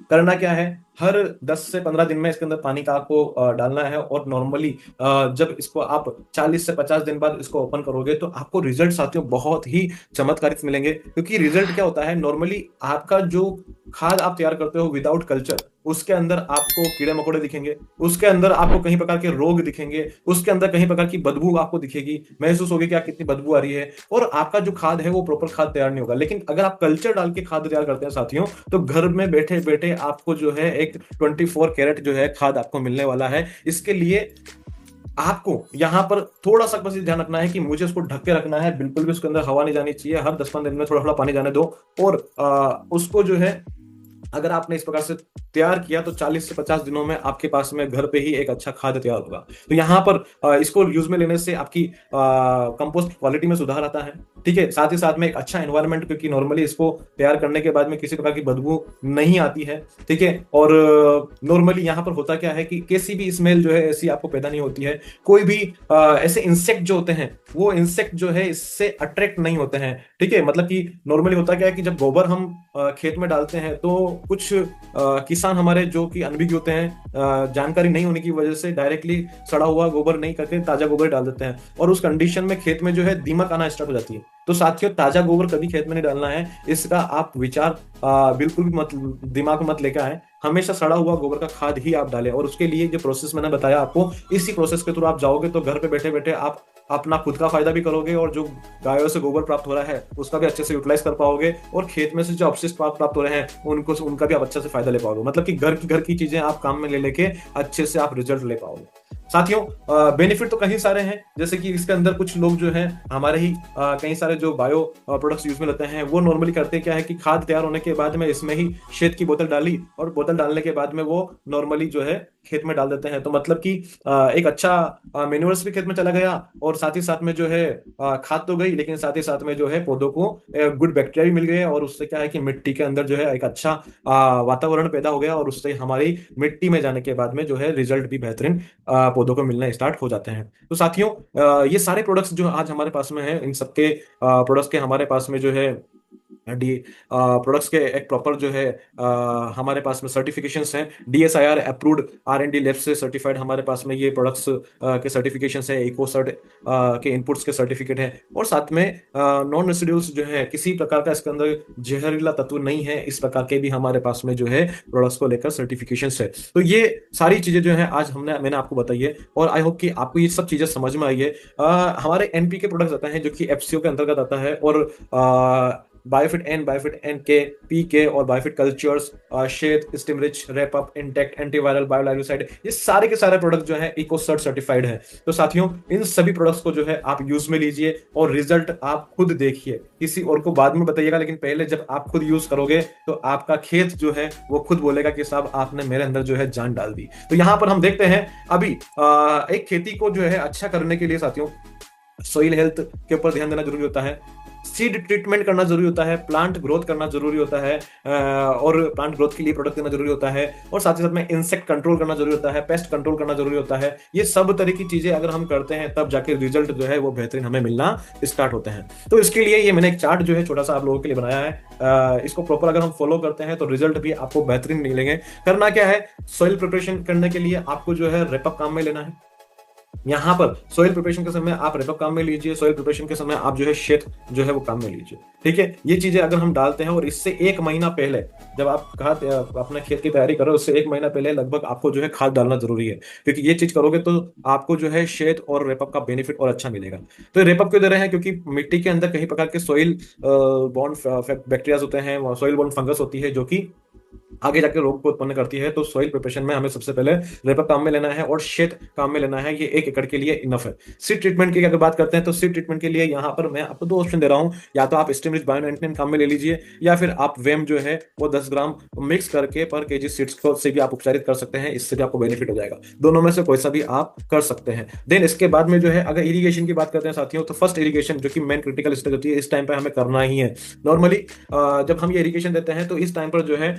करना क्या है, हर 10 से 15 दिन में इसके अंदर पानी का आपको डालना है। और नॉर्मली जब इसको आप 40 से 50 दिन बाद इसको ओपन करोगे तो आपको रिजल्ट साथियों बहुत ही चमत्कारित मिलेंगे। क्योंकि रिजल्ट क्या होता है, नॉर्मली आपका जो खाद आप तैयार करते हो विदाउट कल्चर, उसके अंदर आपको कीड़े मकोड़े दिखेंगे, उसके अंदर आपको कई प्रकार के रोग दिखेंगे, उसके अंदर कई प्रकार की बदबू आपको दिखेगी, महसूस होगी कि आप कितनी बदबू आ रही है, और आपका जो खाद है वो प्रॉपर खाद तैयार नहीं होगा। लेकिन अगर आप कल्चर डाल के खाद तैयार करते हैं साथियों, तो घर में बैठे बैठे आपको जो है एक 24 कैरेट जो है खाद आपको मिलने वाला है। इसके लिए आपको यहाँ पर थोड़ा सा बस ध्यान रखना है कि मुझे उसको ढक के रखना है, बिल्कुल भी उसके अंदर हवा नहीं जानी चाहिए। हर 10-15 दिन में थोड़ा थोड़ा पानी जाने दो। और उसको जो है अगर आपने इस प्रकार से तैयार किया तो 40 से 50 दिनों में आपके पास में घर पे ही एक अच्छा खाद तैयार होगा। तो यहाँ पर इसको यूज में लेने से आपकी कंपोस्ट क्वालिटी में सुधार आता है। ठीक है, साथ ही साथ में एक अच्छा एनवायरनमेंट, क्योंकि नॉर्मली इसको तैयार करने के बाद में किसी प्रकार की बदबू नहीं आती है। ठीक है, और नॉर्मली यहाँ पर होता क्या है कि किसी भी स्मेल जो है ऐसी आपको पैदा नहीं होती है। कोई भी ऐसे इंसेक्ट जो होते हैं वो इंसेक्ट जो है इससे अट्रैक्ट नहीं होते हैं। ठीक है, मतलब कि नॉर्मली होता क्या है कि जब गोबर हम खेत में डालते हैं तो कुछ किसान हमारे जो कि अनभिज्ञ होते हैं, जानकारी नहीं होने की वजह से डायरेक्टली सड़ा हुआ गोबर नहीं करके ताजा गोबर डाल देते हैं, और उस कंडीशन में खेत में जो है दीमक आना स्टार्ट हो जाती है। तो साथियों, ताजा गोबर कभी खेत में नहीं डालना है, इसका आप विचार बिल्कुल भी मत दिमाग में मत लेकर आए। हमेशा सड़ा हुआ गोबर का खाद ही आप डालें। और उसके लिए जो प्रोसेस मैंने बताया आपको, इसी प्रोसेस के थ्रू आप जाओगे तो घर पे बैठे बैठे आप अपना खुद का फायदा भी करोगे, और जो गायों से गोबर प्राप्त हो रहा है उसका भी अच्छे से यूटिलाइज कर पाओगे, और खेत में से जो अपशिष्ट प्राप्त हो रहे हैं उनका भी आप अच्छे से फायदा ले पाओगे। मतलब कि घर की चीजें आप काम में ले लेके अच्छे से आप रिजल्ट ले पाओगे। साथियों, बेनिफिट तो कई सारे हैं, जैसे कि इसके अंदर कुछ लोग जो है हमारे ही कई सारे जो बायो प्रोडक्ट्स यूज में लेते हैं, वो नॉर्मली करते क्या है कि खाद तैयार होने के बाद में इसमें ही शहद की बोतल डाली, और बोतल डालने के बाद में वो नॉर्मली जो है खेत में डाल देते हैं। तो मतलब कि एक अच्छा मेन्योर्स भी खेत में चला गया, और साथ ही साथ में जो है खाद तो गई, लेकिन साथ ही साथ में जो है पौधों को गुड बैक्टीरिया भी मिल गए, और उससे क्या है कि मिट्टी के अंदर जो है एक अच्छा वातावरण पैदा हो गया, और उससे हमारी मिट्टी में जाने के बाद में जो है रिजल्ट भी बेहतरीन पौधों को मिलना स्टार्ट हो जाते हैं। तो साथियों, ये सारे प्रोडक्ट्स जो आज हमारे पास में है, इन सबके प्रोडक्ट्स के हमारे पास में जो है डी प्रोडक्ट्स के एक प्रॉपर जो है हमारे पास में सर्टिफिकेशंस हैं, DSIR अप्रूव्ड R&D लैब से सर्टिफाइड हमारे पास में ये प्रोडक्ट्स के सर्टिफिकेशंस है, इकोसर्ट के इनपुट्स के सर्टिफिकेट है, और साथ में नॉन रेसिड्यूल्स जो है, किसी प्रकार का इसके अंदर जहरीला तत्व नहीं है, इस प्रकार के भी हमारे पास में जो है प्रोडक्ट्स को लेकर सर्टिफिकेशंस है। तो ये सारी चीजें जो है आज मैंने आपको बताई है, और आई होप कि आपको ये सब चीजें समझ में आई है। हमारे NPK प्रोडक्ट्स आते हैं जो कि FCO के अंतर्गत आता है, और बायोफिट एन के, PK और बायोफिट कल्चर्स, शेड, स्टिमरिच, रैप अप, इंटेक्ट, एंटीवायरल, बायोलाइगोसाइड, ये सारे के सारे प्रोडक्ट जो है इकोसर्ट सर्टिफाइड है। तो साथियों, इन सभी प्रोडक्ट्स को जो है आप यूज में लीजिए, और रिजल्ट आप खुद देखिए, किसी और को बाद में बताइएगा, लेकिन पहले जब आप खुद यूज करोगे तो आपका खेत जो है वो खुद बोलेगा कि साहब आपने मेरे अंदर जो है जान डाल दी। तो यहां पर हम देखते हैं अभी एक खेती को जो है अच्छा करने के लिए साथियों सॉइल हेल्थ के ऊपर ध्यान देना जरूरी होता है, सीड ट्रीटमेंट करना जरूरी होता है, प्लांट ग्रोथ करना जरूरी होता है, और प्लांट ग्रोथ के लिए प्रोडक्ट देना जरूरी होता है, और साथ ही साथ में इंसेक्ट कंट्रोल करना जरूरी होता है, पेस्ट कंट्रोल करना जरूरी होता है। ये सब तरह की चीजें अगर हम करते हैं तब जाके रिजल्ट जो है वो बेहतरीन हमें मिलना स्टार्ट होते हैं। तो इसके लिए ये मैंने एक चार्ट जो है छोटा सा आप लोगों के लिए बनाया है, इसको प्रॉपर अगर हम फॉलो करते हैं तो रिजल्ट भी आपको बेहतरीन मिलेंगे। करना क्या है, सॉइल प्रिपरेशन करने के लिए आपको जो है रैप अप काम में लेना है। यहाँ पर सॉइल प्रिपरेशन के समय आप रेपअप काम में लीजिए, सॉइल प्रिपरेशन के समय आप जो है शेत जो है वो काम में लीजिए। ठीक है, ये चीजें अगर हम डालते हैं और इससे एक महीना पहले, जब आप खाद अपने खेत की तैयारी करो उससे एक महीना पहले लगभग आपको जो है खाद डालना जरूरी है, क्योंकि ये चीज करोगे तो आपको जो है शेत और रेपअप का बेनिफिट और अच्छा मिलेगा। तो रेपअप क्यों दे रहे हैं? क्योंकि मिट्टी के अंदर कई प्रकार के सॉइल बॉन्ड बैक्टीरिया होते हैं, सॉइल बॉन्ड फंगस होती है जो कि आगे जाके रोग को उत्पन्न करती है। तो सॉइल प्रिपरेशन में हमें सबसे पहले रेपक काम में लेना है और शेत काम में लेना है, ये 1 एकड़ के लिए इनफ है। सीड ट्रीटमेंट की अगर बात करते हैं तो सीड ट्रीटमेंट के लिए यहाँ पर मैं आपको 2 ऑप्शन दे रहा हूँ, या तो आप स्टेमरिच बायो काम में ले लीजिए, या फिर आप वेम जो है वो 10 ग्राम मिक्स करके पर केजी सीड्स को से भी आप उपचारित कर सकते हैं, इससे भी आपको बेनिफिट हो जाएगा। दोनों में से कोई सा भी आप कर सकते हैं। देन इसके बाद में जो है अगर इरिगेशन की बात करते हैं साथियों, तो फर्स्ट इरिगेशन जो कि मेन क्रिटिकल स्टेज होती है, इस टाइम पे हमें करना ही है। नॉर्मली जब हम ये इरिगेशन देते हैं तो इस टाइम पर जो है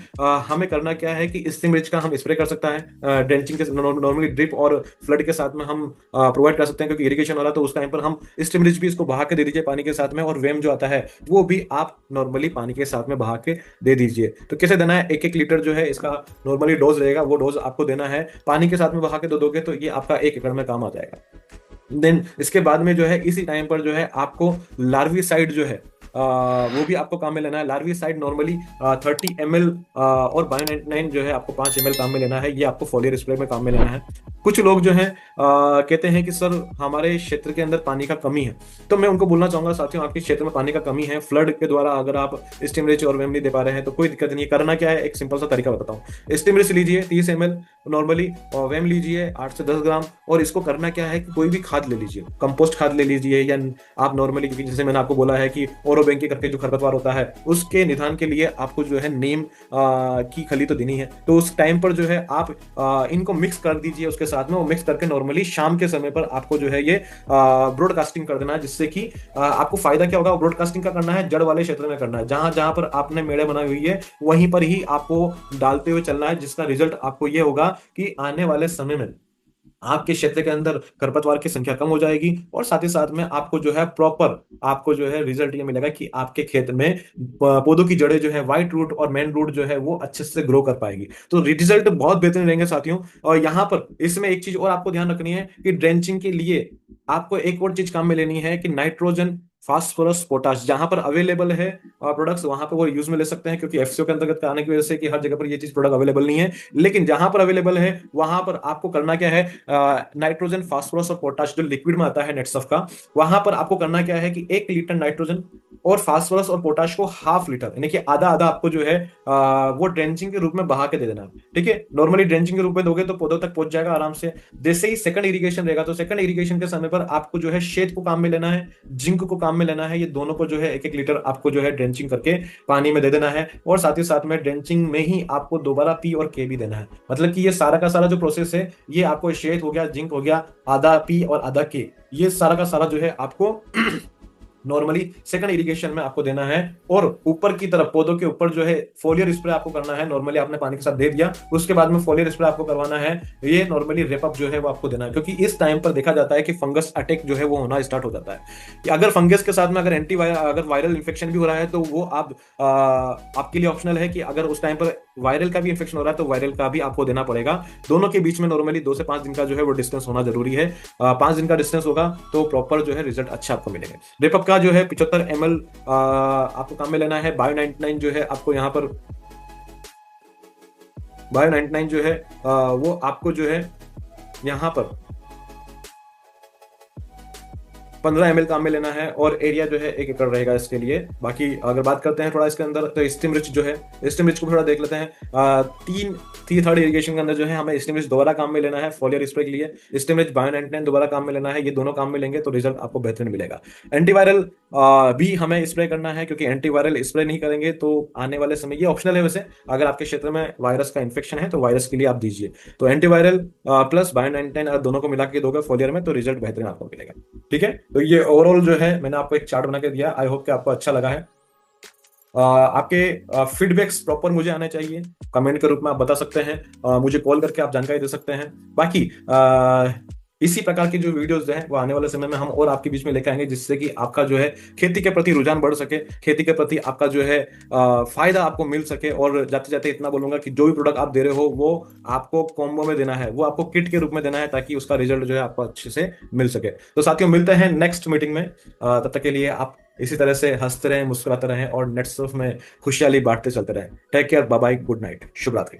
हमें करना क्या है कि स्टिम रिच का हम स्प्रे कर सकता है ड्रेंचिंग के, नॉर्मली ड्रिप और फ्लड के साथ में हम प्रोवाइड कर सकते हैं, क्योंकि इरिगेशन वाला तो उस टाइम पर हम स्टिम रिच भी इसको बहा के दे दीजिए पानी के साथ में, और वेम जो आता है वो भी आप नॉर्मली पानी के साथ में बहा के दे दीजिए। तो कैसे देना है? 1-1 लीटर जो है इसका नॉर्मली डोज रहेगा, वो डोज आपको देना है। पानी के साथ में बहा के दे दोगे तो ये आपका 1 एकड़ में काम आ जाएगा। देन इसके बाद में जो है इसी टाइम पर जो है आपको लार्वी साइड जो है वो भी आपको काम में लेना है। लार्वी साइड नॉर्मली 30 ml और बायो 99 जो है आपको 5 ml काम में लेना है, ये आपको फोलियर स्प्रे में काम में लेना है। कुछ लोग जो है कहते हैं कि सर हमारे क्षेत्र के अंदर पानी का कमी है, तो मैं उनको बोलना चाहूंगा साथियों, आपके क्षेत्र में पानी का कमी है, फ्लड के द्वारा अगर आप स्टिमरिच और वेम नहीं दे पा रहे हैं तो कोई दिक्कत नहीं है। करना क्या है, एक सिंपल सा तरीका बताता हूँ। स्टिमरिच लीजिए 30 ml नॉर्मली, और वेम लीजिए 8 से 10 ग्राम, और इसको करना क्या है कि कोई भी खाद ले लीजिए, कंपोस्ट खाद ले लीजिए, या आप नॉर्मली, क्योंकि जैसे मैंने आपको बोला है कि ओरो बैंकी करके जो खरपतवार होता है उसके निदान के लिए आपको जो है नीम की खली तो देनी है। तो उस टाइम पर जो है आप इनको मिक्स कर दीजिए उसके साथ में, वो मिक्स करके नॉर्मली शाम के समय पर आपको जो है ये ब्रॉडकास्टिंग कर देना है, जिससे कि आपको फायदा क्या होगा? ब्रॉडकास्टिंग का करना है जड़ वाले क्षेत्र में करना है, जहां जहां पर आपने मेड़े बनाई हुई है वहीं पर ही आपको डालते हुए चलना है, जिसका रिजल्ट आपको ये होगा कि आने वाले समय में आपके क्षेत्र के अंदर खरपतवार की संख्या कम हो जाएगी, और साथ ही साथ में आपको जो है प्रॉपर आपको जो है रिजल्ट ये मिलेगा कि आपके खेत में पौधों की जड़ें जो है व्हाइट रूट और मेन रूट जो है वो अच्छे से ग्रो कर पाएगी। तो रिजल्ट बहुत बेहतरीन रहेंगे साथियों। और यहाँ पर इसमें एक चीज और आपको ध्यान रखनी है कि ड्रेंचिंग के लिए आपको एक और चीज काम में लेनी है कि नाइट्रोजन, फास्फोरस, पोटाश जहां पर अवेलेबल है प्रोडक्ट्स वहां पर वो यूज में ले सकते हैं, क्योंकि एफसीओ के अंतर्गत आने की वजह से कि हर जगह पर ये चीज प्रोडक्ट अवेलेबल नहीं है। लेकिन जहां पर अवेलेबल है वहां पर आपको करना क्या है, नाइट्रोजन, फास्फोरस और पोटाश जो लिक्विड में आता है नेटसफ का, वहां पर आपको करना क्या है कि 1 लीटर नाइट्रोजन और फास्फोरस और पोटाश को हाफ लीटर, यानी कि आधा आधा आपको जो है वो ड्रेंचिंग के रूप में बहा के दे देना। ठीक है, नॉर्मली ड्रेंचिंग के रूप में दोगे तो पौधों तक पहुंच जाएगा आराम से। जैसे ही सेकंड इरिगेशन रहेगा तो सेकंड इरिगेशन के समय पर आपको जो है शेत को काम में लेना है, जिंक को काम में लेना है, ये दोनों को जो है 1-1 लीटर आपको जो है ड्रेंचिंग करके पानी में दे देना है, और साथ ही साथ में ड्रेंचिंग में ही आपको दोबारा पी और के भी देना है। मतलब कि ये सारा का सारा जो प्रोसेस है, ये आपको शेत हो गया, जिंक हो गया, आधा पी और आधा के, ये सारा का सारा जो है आपको नॉर्मली सेकंड इरिगेशन में आपको देना है। और ऊपर की तरफ पौधों के ऊपर जो है फोलियर स्प्रे आपको करना है, नॉर्मली आपने पानी के साथ दे दिया, उसके बाद में फोलियर स्प्रे आपको करवाना है। ये नॉर्मली रेपअप जो है वो आपको देना है, क्योंकि इस टाइम पर देखा जाता है कि फंगस अटैक जो है वो होना स्टार्ट हो जाता है, कि अगर फंगस के साथ में अगर अगर वायरल इन्फेक्शन भी हो रहा है तो वो आप आपके लिए ऑप्शनल है कि अगर उस टाइम पर वायरल का भी इन्फेक्शन हो रहा है तो वायरल का भी आपको देना पड़ेगा। दोनों के बीच में नॉर्मली 2 से 5 दिन का जो है वो डिस्टेंस होना जरूरी है। 5 दिन का डिस्टेंस होगा तो प्रॉपर जो है रिजल्ट अच्छा आपको मिलेगा। रेपअप का जो है 75 ml आपको काम में लेना है। बायो 99 जो है आपको यहाँ पर बायो 99 जो है वो आपको जो है यहाँ पर 15 ml काम में लेना है, और एरिया जो है 1 एकड़ रहेगा इसके लिए। बाकी अगर बात करते हैं थोड़ा इसके अंदर, तो स्टिम रिच जो है, स्टिम रिच को थोड़ा देख लेते हैं। थर्ड इरिगेशन के अंदर जो है हमें स्टिम रिच दोबारा काम में लेना है फोलियर स्प्रे के लिए। स्टिम रिच बायो 99 दोबारा काम में लेना है, ये दोनों काम में लेंगे तो रिजल्ट आपको बेहतरीन मिलेगा। एंटीवायरल भी हमें स्प्रे करना है, क्योंकि एंटीवायरल स्प्रे नहीं करेंगे तो आने वाले समय, ये ऑप्शनल है वैसे, अगर आपके क्षेत्र में वायरस का इन्फेक्शन है तो वायरस के लिए आप दीजिए। तो एंटीवायरल प्लस बायो 99 अगर दोनों को मिला के दोगे फोलियर में तो रिजल्ट बेहतरीन आपको मिलेगा। ठीक है, तो ये ओवरऑल जो है मैंने आपको एक चार्ट बना के दिया, आई होप कि आपको अच्छा लगा है। आपके फीडबैक्स प्रॉपर मुझे आने चाहिए, कमेंट के रूप में आप बता सकते हैं, मुझे कॉल करके आप जानकारी दे सकते हैं। बाकी इसी प्रकार की जो वीडियोस जो है वो आने वाले समय में हम और आपके बीच में लेकर आएंगे, जिससे कि आपका जो है खेती के प्रति रुझान बढ़ सके, खेती के प्रति आपका जो है फायदा आपको मिल सके। और जाते जाते इतना बोलूंगा कि जो भी प्रोडक्ट आप दे रहे हो वो आपको कॉम्बो में देना है, वो आपको किट के रूप में देना है, ताकि उसका रिजल्ट जो है आपको अच्छे से मिल सके। तो साथियों, मिलते हैं नेक्स्ट मीटिंग में। तब तक के लिए आप इसी तरह से हंसते रहें, मुस्कुराते रहें और नेटसर्फ में खुशहाली बांटते चलते रहें। Take care, bye bye, good night, शुभ रात्रि।